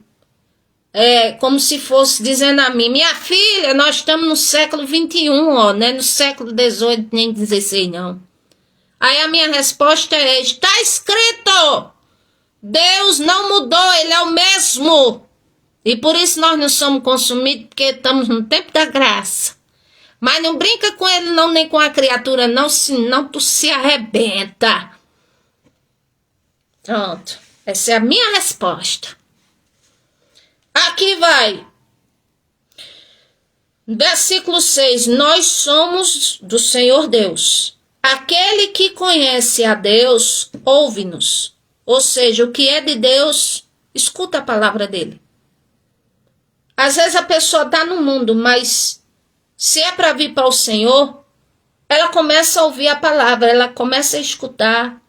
como se fosse dizendo a mim, minha filha, nós estamos no século XXI, ó, não é no século XVIII nem XVI, não. Aí a minha resposta é, está escrito, Deus não mudou, Ele é o mesmo. E por isso nós não somos consumidos, porque estamos no tempo da graça. Mas não brinca com ele não, nem com a criatura não, senão tu se arrebenta. Pronto, essa é a minha resposta. Aqui vai. Versículo 6. Nós somos do Senhor Deus. Aquele que conhece a Deus, ouve-nos. Ou seja, o que é de Deus, escuta a palavra dele. Às vezes a pessoa está no mundo, mas se é para vir para o Senhor, ela começa a ouvir a palavra, ela começa a escutar,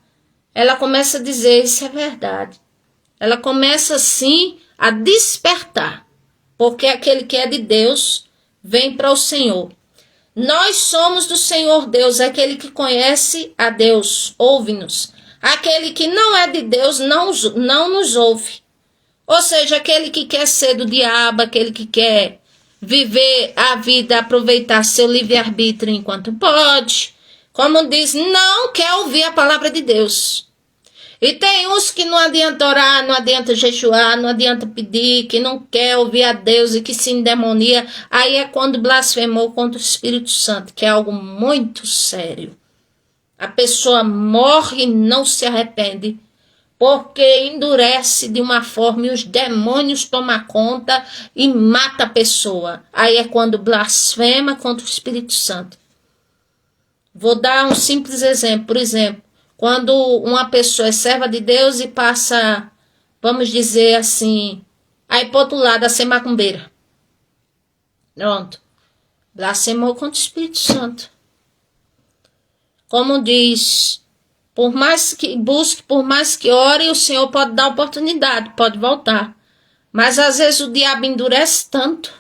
ela começa a dizer, isso é verdade. Ela começa assim a despertar, porque aquele que é de Deus vem para o Senhor. Nós somos do Senhor Deus, aquele que conhece a Deus, ouve-nos. Aquele que não é de Deus não nos ouve. Ou seja, aquele que quer ser do diabo, aquele que quer viver a vida, aproveitar seu livre-arbítrio enquanto pode, como diz, não quer ouvir a palavra de Deus. E tem uns que não adianta orar, não adianta jejuar, não adianta pedir, que não quer ouvir a Deus e que se endemonia. Aí é quando blasfemou contra o Espírito Santo, que é algo muito sério. A pessoa morre e não se arrepende, porque endurece de uma forma e os demônios tomam conta e mata a pessoa. Aí é quando blasfema contra o Espírito Santo. Vou dar um simples exemplo. Por exemplo, quando uma pessoa é serva de Deus e passa, vamos dizer assim, aí para outro lado a ser macumbeira. Pronto. Blasfemou contra o Espírito Santo. Como diz, por mais que busque, por mais que ore, o Senhor pode dar oportunidade, pode voltar. Mas às vezes o diabo endurece tanto,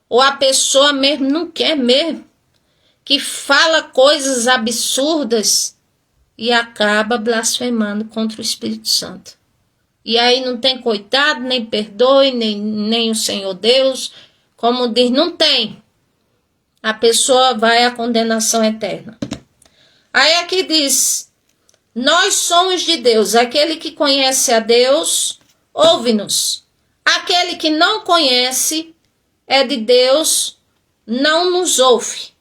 ou a pessoa mesmo não quer mesmo, que fala coisas absurdas e acaba blasfemando contra o Espírito Santo. E aí não tem coitado, nem perdoe, nem o Senhor Deus, como diz, não tem. A pessoa vai à condenação eterna. Aí aqui diz, nós somos de Deus, aquele que conhece a Deus, ouve-nos. Aquele que não conhece, é de Deus, não nos ouve.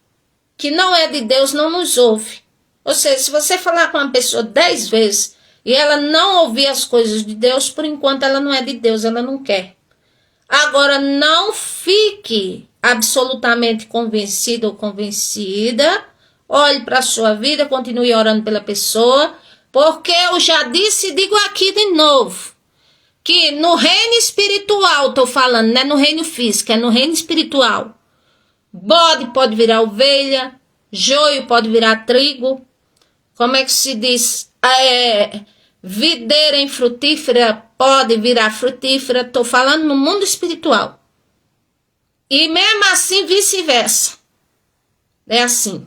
Que não é de Deus, não nos ouve. Ou seja, se você falar com uma pessoa 10 vezes e ela não ouvir as coisas de Deus, por enquanto ela não é de Deus, ela não quer. Agora, não fique absolutamente convencido ou convencida. Olhe para a sua vida, continue orando pela pessoa, porque eu já disse e digo aqui de novo, que no reino espiritual, estou falando, não é no reino físico, é no reino espiritual. Bode pode virar ovelha, joio pode virar trigo, como é que se diz? Videira infrutífera pode virar frutífera, estou falando no mundo espiritual. E mesmo assim vice-versa, é assim.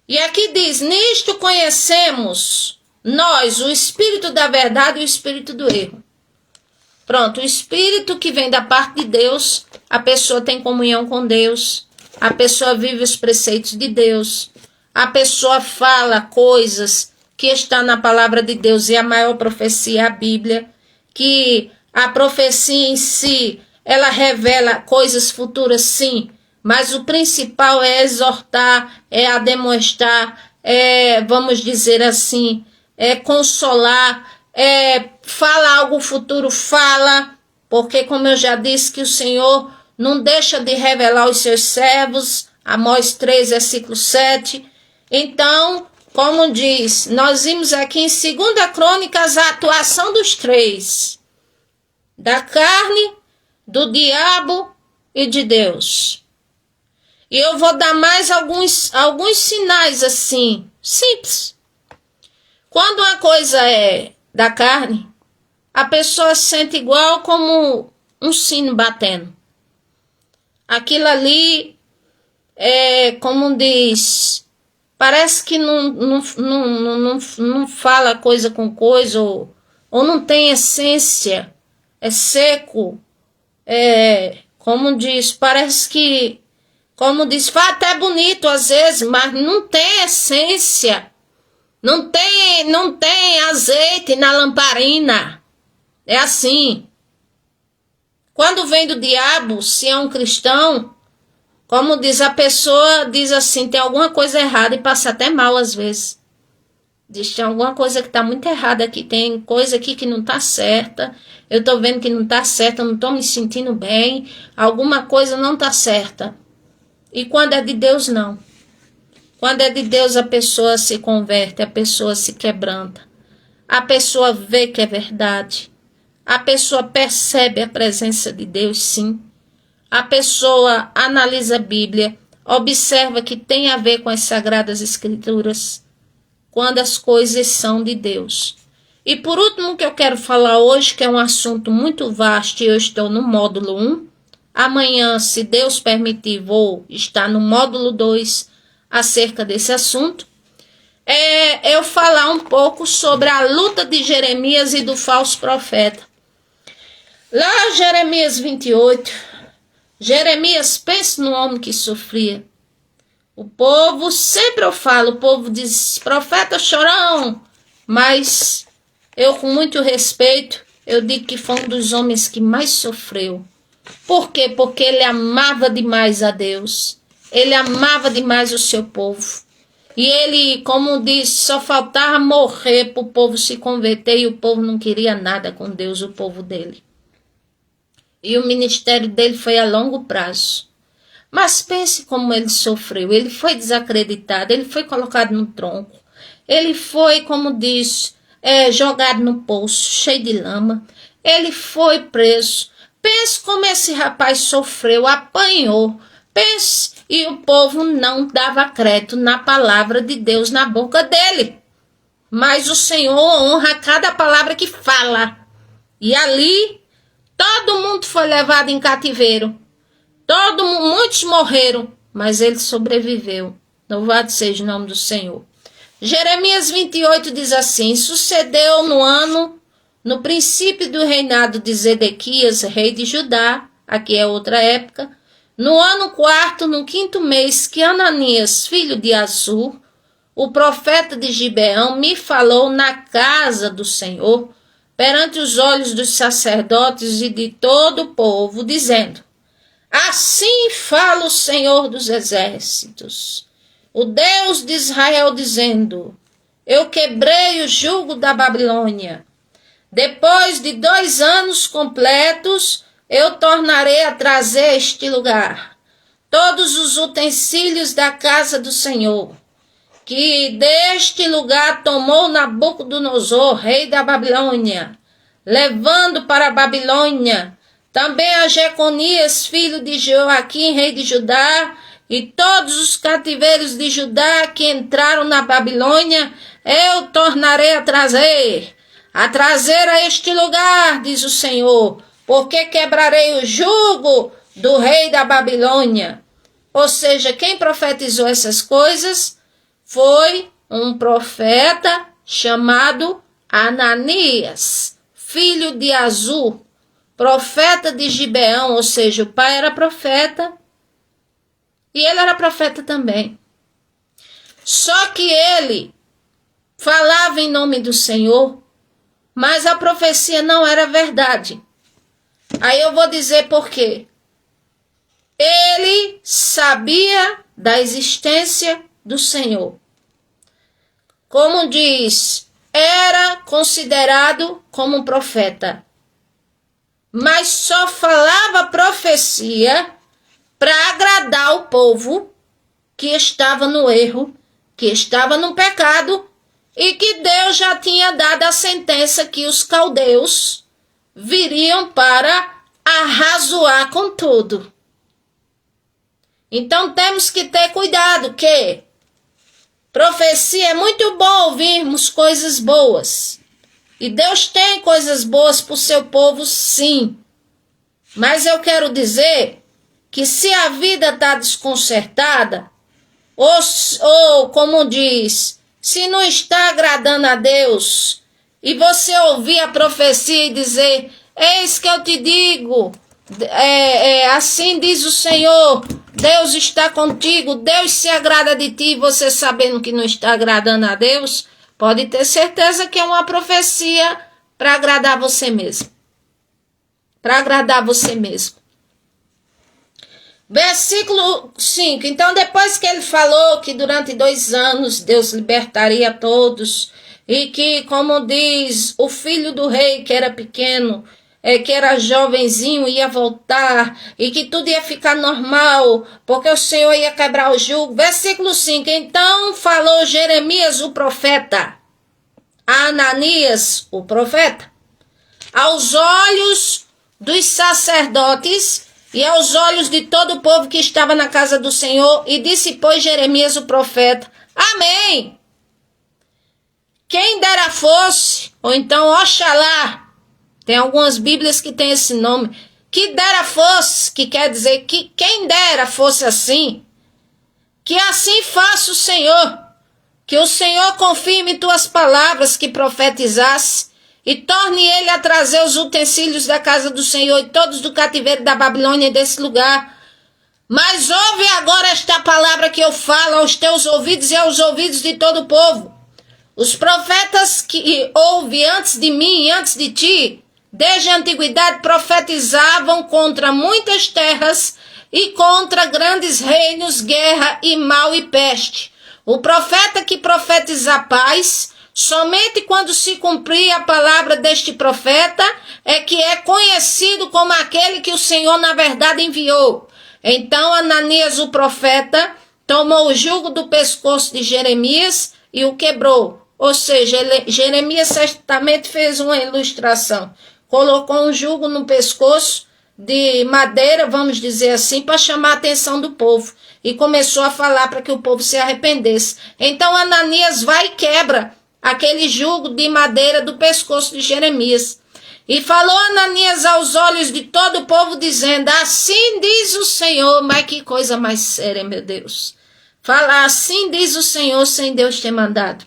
E aqui diz, nisto conhecemos nós o espírito da verdade e o espírito do erro. Pronto, o espírito que vem da parte de Deus, a pessoa tem comunhão com Deus, a pessoa vive os preceitos de Deus, a pessoa fala coisas que estão na palavra de Deus, e a maior profecia é a Bíblia, que a profecia em si, ela revela coisas futuras, sim, mas o principal é exortar, é ademoestar, vamos dizer assim, consolar, fala algo futuro, fala, porque como eu já disse que o Senhor não deixa de revelar os seus servos, Amós 3, versículo 7. Então, como diz, nós vimos aqui em 2 Crônicas a atuação dos três, da carne, do diabo e de Deus. E eu vou dar mais alguns sinais assim, simples. Quando uma coisa é da carne, a pessoa se sente igual como um sino batendo. Aquilo ali é, como diz, parece que não fala coisa com coisa, ou não tem essência, é seco, como diz, parece que, como diz, fala até bonito às vezes, mas não tem essência, não tem azeite na lamparina, é assim. Quando vem do diabo, se é um cristão, como diz a pessoa, diz assim, tem alguma coisa errada e passa até mal às vezes. Diz, tem alguma coisa que está muito errada aqui, tem coisa aqui que não está certa, eu estou vendo que não está certa, eu não estou me sentindo bem, alguma coisa não está certa. E quando é de Deus, não. Quando é de Deus, a pessoa se converte, a pessoa se quebranta, a pessoa vê que é verdade, a pessoa percebe a presença de Deus, sim. A pessoa analisa a Bíblia, observa que tem a ver com as Sagradas Escrituras, quando as coisas são de Deus. E por último que eu quero falar hoje, que é um assunto muito vasto, e eu estou no módulo 1. Amanhã, se Deus permitir, vou estar no módulo 2 acerca desse assunto. Eu falar um pouco sobre a luta de Jeremias e do falso profeta. Lá Jeremias 28, Jeremias, pense no homem que sofria. O povo, sempre eu falo, o povo diz, profeta chorão, mas eu com muito respeito, eu digo que foi um dos homens que mais sofreu. Por quê? Porque ele amava demais a Deus, ele amava demais o seu povo. E ele, como disse, só faltava morrer para o povo se converter e o povo não queria nada com Deus, o povo dele. E o ministério dele foi a longo prazo. Mas pense como ele sofreu. Ele foi desacreditado, ele foi colocado no tronco. Ele foi, como diz, jogado no poço, cheio de lama. Ele foi preso. Pense como esse rapaz sofreu, apanhou. Pense, e o povo não dava crédito na palavra de Deus na boca dele. Mas o Senhor honra cada palavra que fala. E ali todo mundo foi levado em cativeiro. Muitos morreram, mas ele sobreviveu. Louvado seja o nome do Senhor. Jeremias 28 diz assim: sucedeu no princípio do reinado de Zedequias, rei de Judá, aqui é outra época, no ano 4º, no 5º mês, que Ananias, filho de Azur, o profeta de Gibeão, me falou na casa do Senhor, perante os olhos dos sacerdotes e de todo o povo, dizendo: assim fala o Senhor dos exércitos, o Deus de Israel, dizendo: eu quebrei o jugo da Babilônia. Depois de 2 anos completos, eu tornarei a trazer a este lugar todos os utensílios da casa do Senhor, que deste lugar tomou Nabucodonosor, rei da Babilônia, levando para a Babilônia também a Jeconias, filho de Joaquim, rei de Judá, e todos os cativeiros de Judá que entraram na Babilônia, eu tornarei a trazer a este lugar, diz o Senhor, porque quebrarei o jugo do rei da Babilônia. Ou seja, quem profetizou essas coisas foi um profeta chamado Ananias, filho de Azur, profeta de Gibeão, ou seja, o pai era profeta e ele era profeta também. Só que ele falava em nome do Senhor, mas a profecia não era verdade. Aí eu vou dizer por quê. Ele sabia da existência do Senhor. Como diz, era considerado como um profeta, mas só falava profecia para agradar o povo que estava no erro, que estava no pecado, e que Deus já tinha dado a sentença que os caldeus viriam para arrazoar com tudo. Então temos que ter cuidado que Profecia é muito bom ouvirmos coisas boas. E Deus tem coisas boas para o seu povo, sim. Mas eu quero dizer que se a vida está desconcertada, ou como diz, se não está agradando a Deus, e você ouvir a profecia e dizer, eis que eu te digo, assim diz o Senhor, Deus está contigo, Deus se agrada de ti, você sabendo que não está agradando a Deus, pode ter certeza que é uma profecia para agradar você mesmo. Para agradar você mesmo. Versículo 5. Então, depois que ele falou que durante 2 anos Deus libertaria todos, e que, como diz, o filho do rei, que era pequeno, que era jovenzinho, ia voltar, e que tudo ia ficar normal, porque o Senhor ia quebrar o jugo. Versículo 5. Então falou Jeremias, o profeta, a Ananias, o profeta, aos olhos dos sacerdotes e aos olhos de todo o povo que estava na casa do Senhor, e disse, pois, Jeremias, o profeta, amém. Quem dera fosse, ou então, oxalá, tem algumas bíblias que tem esse nome, que dera fosse, que quer dizer que quem dera fosse assim, que assim faça o Senhor, que o Senhor confirme tuas palavras que profetizasse, e torne ele a trazer os utensílios da casa do Senhor e todos do cativeiro da Babilônia desse lugar. Mas ouve agora esta palavra que eu falo aos teus ouvidos e aos ouvidos de todo o povo. Os profetas que houve antes de mim e antes de ti, desde a antiguidade, profetizavam contra muitas terras e contra grandes reinos, guerra e mal e peste. O profeta que profetiza paz, somente quando se cumprir a palavra deste profeta, é que é conhecido como aquele que o Senhor na verdade enviou. Então Ananias, o profeta, tomou o jugo do pescoço de Jeremias e o quebrou. Ou seja, Jeremias certamente fez uma ilustração. Colocou um jugo no pescoço de madeira, vamos dizer assim, para chamar a atenção do povo. E começou a falar para que o povo se arrependesse. Então Ananias vai e quebra aquele jugo de madeira do pescoço de Jeremias. E falou Ananias aos olhos de todo o povo, dizendo, assim diz o Senhor. Mas que coisa mais séria, meu Deus. Fala, assim diz o Senhor, sem Deus ter mandado.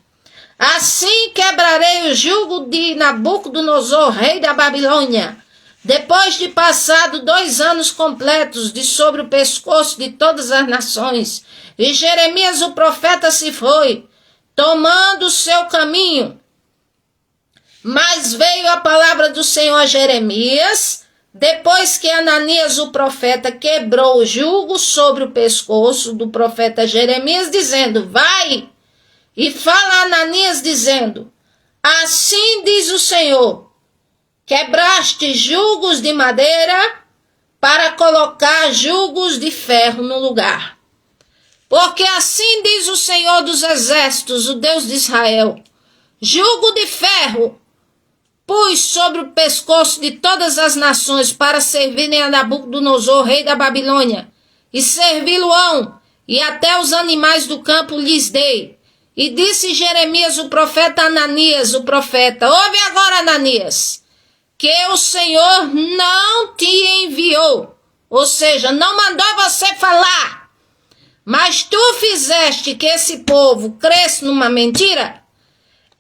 Assim quebrarei o jugo de Nabucodonosor, rei da Babilônia, depois de passado 2 anos completos de sobre o pescoço de todas as nações. E Jeremias, o profeta, se foi, tomando o seu caminho. Mas veio a palavra do Senhor a Jeremias, depois que Ananias, o profeta, quebrou o jugo sobre o pescoço do profeta Jeremias, dizendo, vai e fala a Ananias, dizendo, assim diz o Senhor, quebraste jugos de madeira para colocar jugos de ferro no lugar. Porque assim diz o Senhor dos exércitos, o Deus de Israel, jugo de ferro pus sobre o pescoço de todas as nações para servirem a Nabucodonosor, rei da Babilônia, e servi-lo-ão, e até os animais do campo lhes dei. E disse Jeremias, o profeta, a Ananias, o profeta, ouve agora, Ananias, que o Senhor não te enviou, ou seja, não mandou você falar, mas tu fizeste que esse povo cresça numa mentira.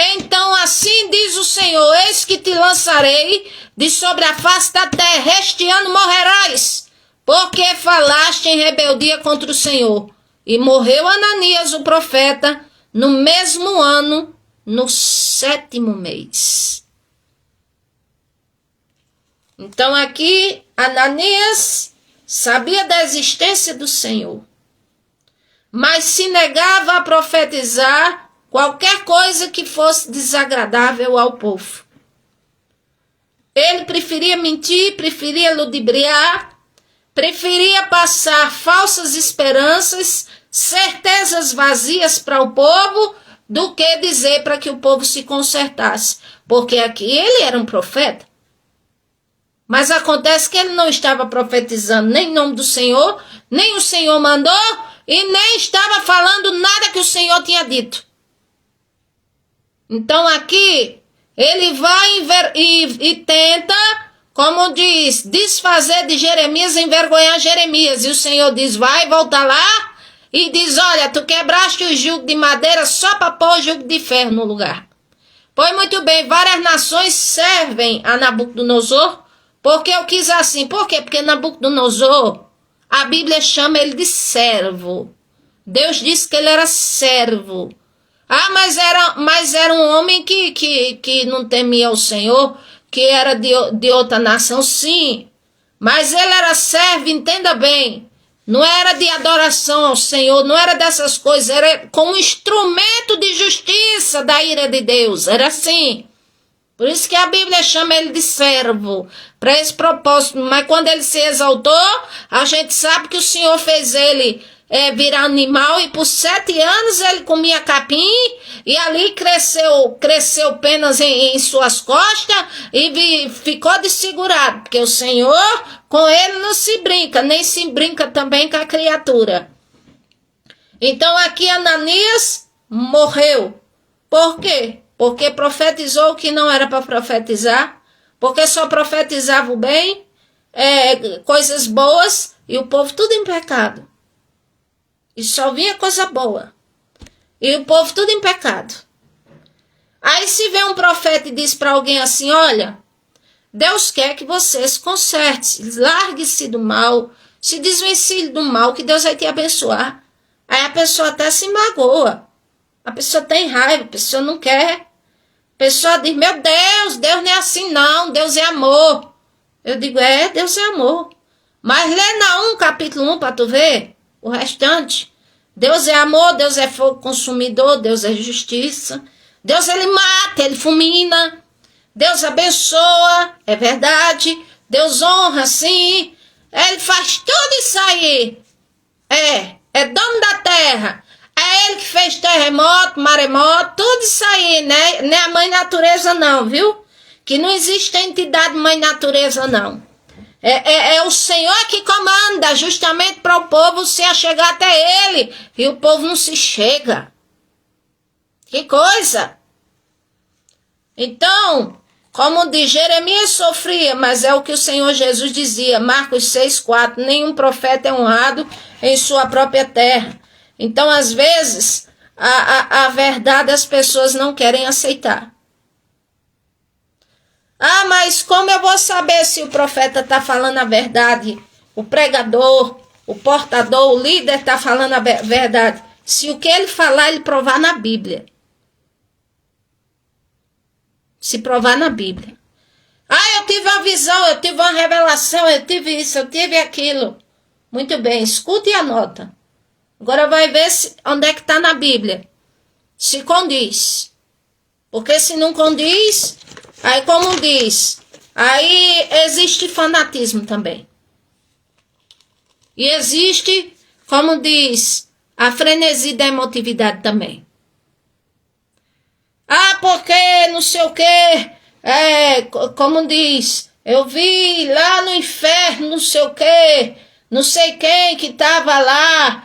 Então assim diz o Senhor, eis que te lançarei de sobre a face da terra, este ano morrerás, porque falaste em rebeldia contra o Senhor. E morreu Ananias, o profeta, no mesmo ano, no 7º mês. Então aqui, Ananias sabia da existência do Senhor, mas se negava a profetizar qualquer coisa que fosse desagradável ao povo. Ele preferia mentir, preferia ludibriar, preferia passar falsas esperanças, certezas vazias para o povo, do que dizer para que o povo se consertasse. Porque aqui ele era um profeta. Mas acontece que ele não estava profetizando nem em nome do Senhor, nem o Senhor mandou, e nem estava falando nada que o Senhor tinha dito. Então aqui ele vai e tenta, como diz, desfazer de Jeremias, envergonhar Jeremias. E o Senhor diz, vai voltar lá e diz, olha, tu quebraste o jugo de madeira só para pôr o jugo de ferro no lugar. Pois muito bem, várias nações servem a Nabucodonosor, porque eu quis assim. Por quê? Porque Nabucodonosor, a Bíblia chama ele de servo. Deus disse que ele era servo. Ah, mas era um homem que não temia o Senhor, que era de outra nação, sim. Mas ele era servo, entenda bem. Não era de adoração ao Senhor, não era dessas coisas, era como instrumento de justiça da ira de Deus, era assim. Por isso que a Bíblia chama ele de servo, para esse propósito. Mas quando ele se exaltou, a gente sabe que o Senhor fez ele virar animal, e por 7 anos ele comia capim, e ali cresceu penas em suas costas, e ficou desfigurado, porque o Senhor, com ele não se brinca, nem se brinca também com a criatura. Então aqui Ananias morreu. Por quê? Porque profetizou o que não era para profetizar, porque só profetizava o bem, coisas boas, e o povo tudo em pecado. E só vinha coisa boa. E o povo tudo em pecado. Aí se vem um profeta e diz para alguém assim, olha, Deus quer que você se conserte, largue-se do mal, se desvencilhe do mal, que Deus vai te abençoar. Aí a pessoa até se magoa. A pessoa tem raiva, a pessoa não quer. A pessoa diz, meu Deus não é assim não, Deus é amor. Eu digo, Deus é amor. Mas lê Naum capítulo 1 para tu ver o restante. Deus é amor, Deus é fogo consumidor, Deus é justiça. Deus ele mata, ele fulmina. Deus abençoa, é verdade. Deus honra, sim. Ele faz tudo isso aí. É dono da terra. É ele que fez terremoto, maremoto, tudo isso aí, né? Não é a mãe natureza não, viu? Que não existe entidade mãe natureza não. É o Senhor que comanda justamente para o povo se achegar até ele. E o povo não se chega. Que coisa! Então, como diz, Jeremias sofria, mas é o que o Senhor Jesus dizia, Marcos 6,4, nenhum profeta é honrado em sua própria terra. Então, às vezes, a verdade as pessoas não querem aceitar. Ah, mas como eu vou saber se o profeta está falando a verdade? O pregador, o portador, o líder está falando a verdade. Se o que ele falar, ele provar na Bíblia. Se provar na Bíblia. Ah, eu tive uma visão, eu tive uma revelação, eu tive isso, eu tive aquilo. Muito bem, escuta e anota. Agora vai ver onde é que está na Bíblia. Se condiz. Porque se não condiz, aí como diz, aí existe fanatismo também. E existe, como diz, a frenesi da emotividade também. Ah, porque não sei o quê, como diz, eu vi lá no inferno não sei o quê, não sei quem que estava lá,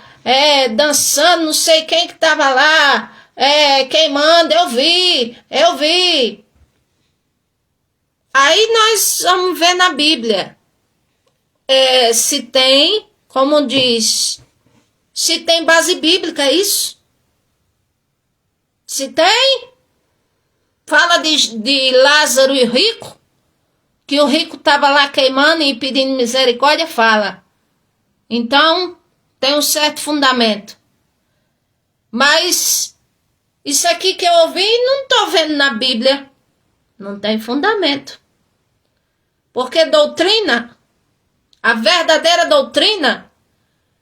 dançando, não sei quem que estava lá, queimando, eu vi. Aí nós vamos ver na Bíblia, se tem, como diz, se tem base bíblica, é isso? Se tem? Fala de Lázaro e o rico, que o rico estava lá queimando e pedindo misericórdia, fala. Então, tem um certo fundamento. Mas, isso aqui que eu ouvi, não estou vendo na Bíblia. Não tem fundamento. Porque doutrina, a verdadeira doutrina,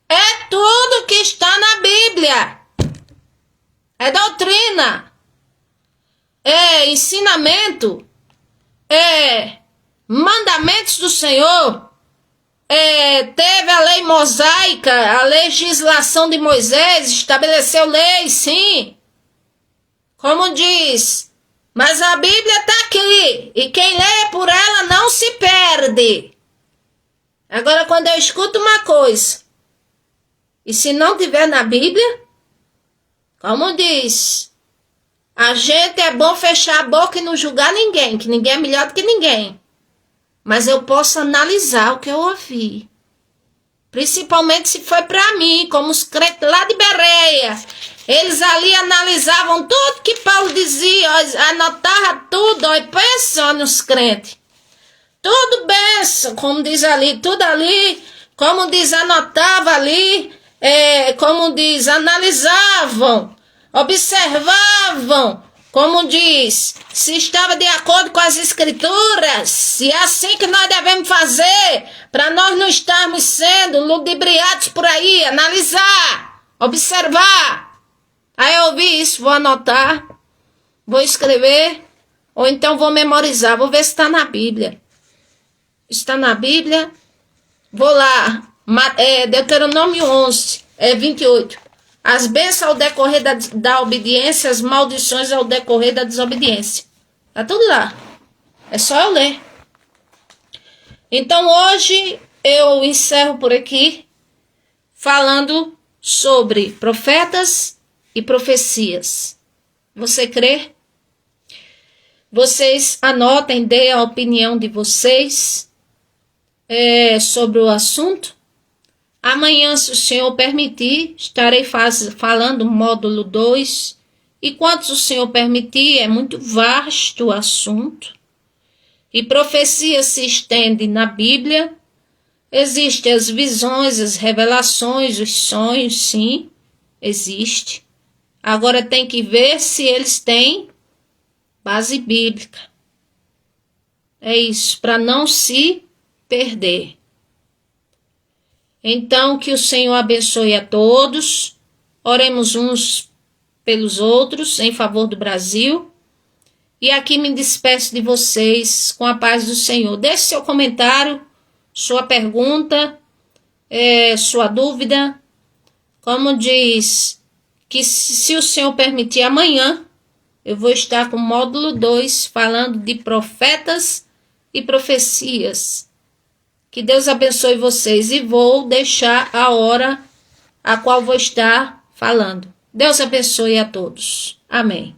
é tudo que está na Bíblia. É doutrina. É ensinamento, mandamentos do Senhor, teve a lei mosaica, a legislação de Moisés, estabeleceu leis, sim, como diz, mas a Bíblia está aqui, e quem lê por ela não se perde. Agora, quando eu escuto uma coisa, E se não tiver na Bíblia, como diz, a gente é bom fechar a boca e não julgar ninguém, que ninguém é melhor do que ninguém. Mas eu posso analisar o que eu ouvi. Principalmente se foi para mim, como os crentes lá de Bereia. Eles ali analisavam tudo que Paulo dizia, ó, anotava tudo, ó, e pensa nos crentes. Tudo benção, como diz ali, tudo ali, como diz, anotava ali, como diz, analisavam, observavam, como diz, se estava de acordo com as escrituras, se é assim que nós devemos fazer, para nós não estarmos sendo ludibriados por aí, analisar, observar. Aí eu ouvi isso, vou anotar, vou escrever, ou então vou memorizar, vou ver se está na Bíblia. Está na Bíblia, vou lá, Deuteronômio 11, 28. As bênçãos ao decorrer da obediência, as maldições ao decorrer da desobediência. Está tudo lá. É só eu ler. Então hoje eu encerro por aqui falando sobre profetas e profecias. Você crê? Vocês anotem, deem a opinião de vocês sobre o assunto. Amanhã, se o Senhor permitir, estarei falando módulo 2. E quantos o Senhor permitir, é muito vasto o assunto. E profecia se estende na Bíblia. Existem as visões, as revelações, os sonhos, sim, existe. Agora tem que ver se eles têm base bíblica. É isso, para não se perder. Então, que o Senhor abençoe a todos. Oremos uns pelos outros em favor do Brasil. E aqui me despeço de vocês com a paz do Senhor. Deixe seu comentário, sua pergunta, sua dúvida. Como diz, que se o Senhor permitir, amanhã eu vou estar com o módulo 2 falando de profetas e profecias. Que Deus abençoe vocês e vou deixar a hora a qual vou estar falando. Deus abençoe a todos. Amém.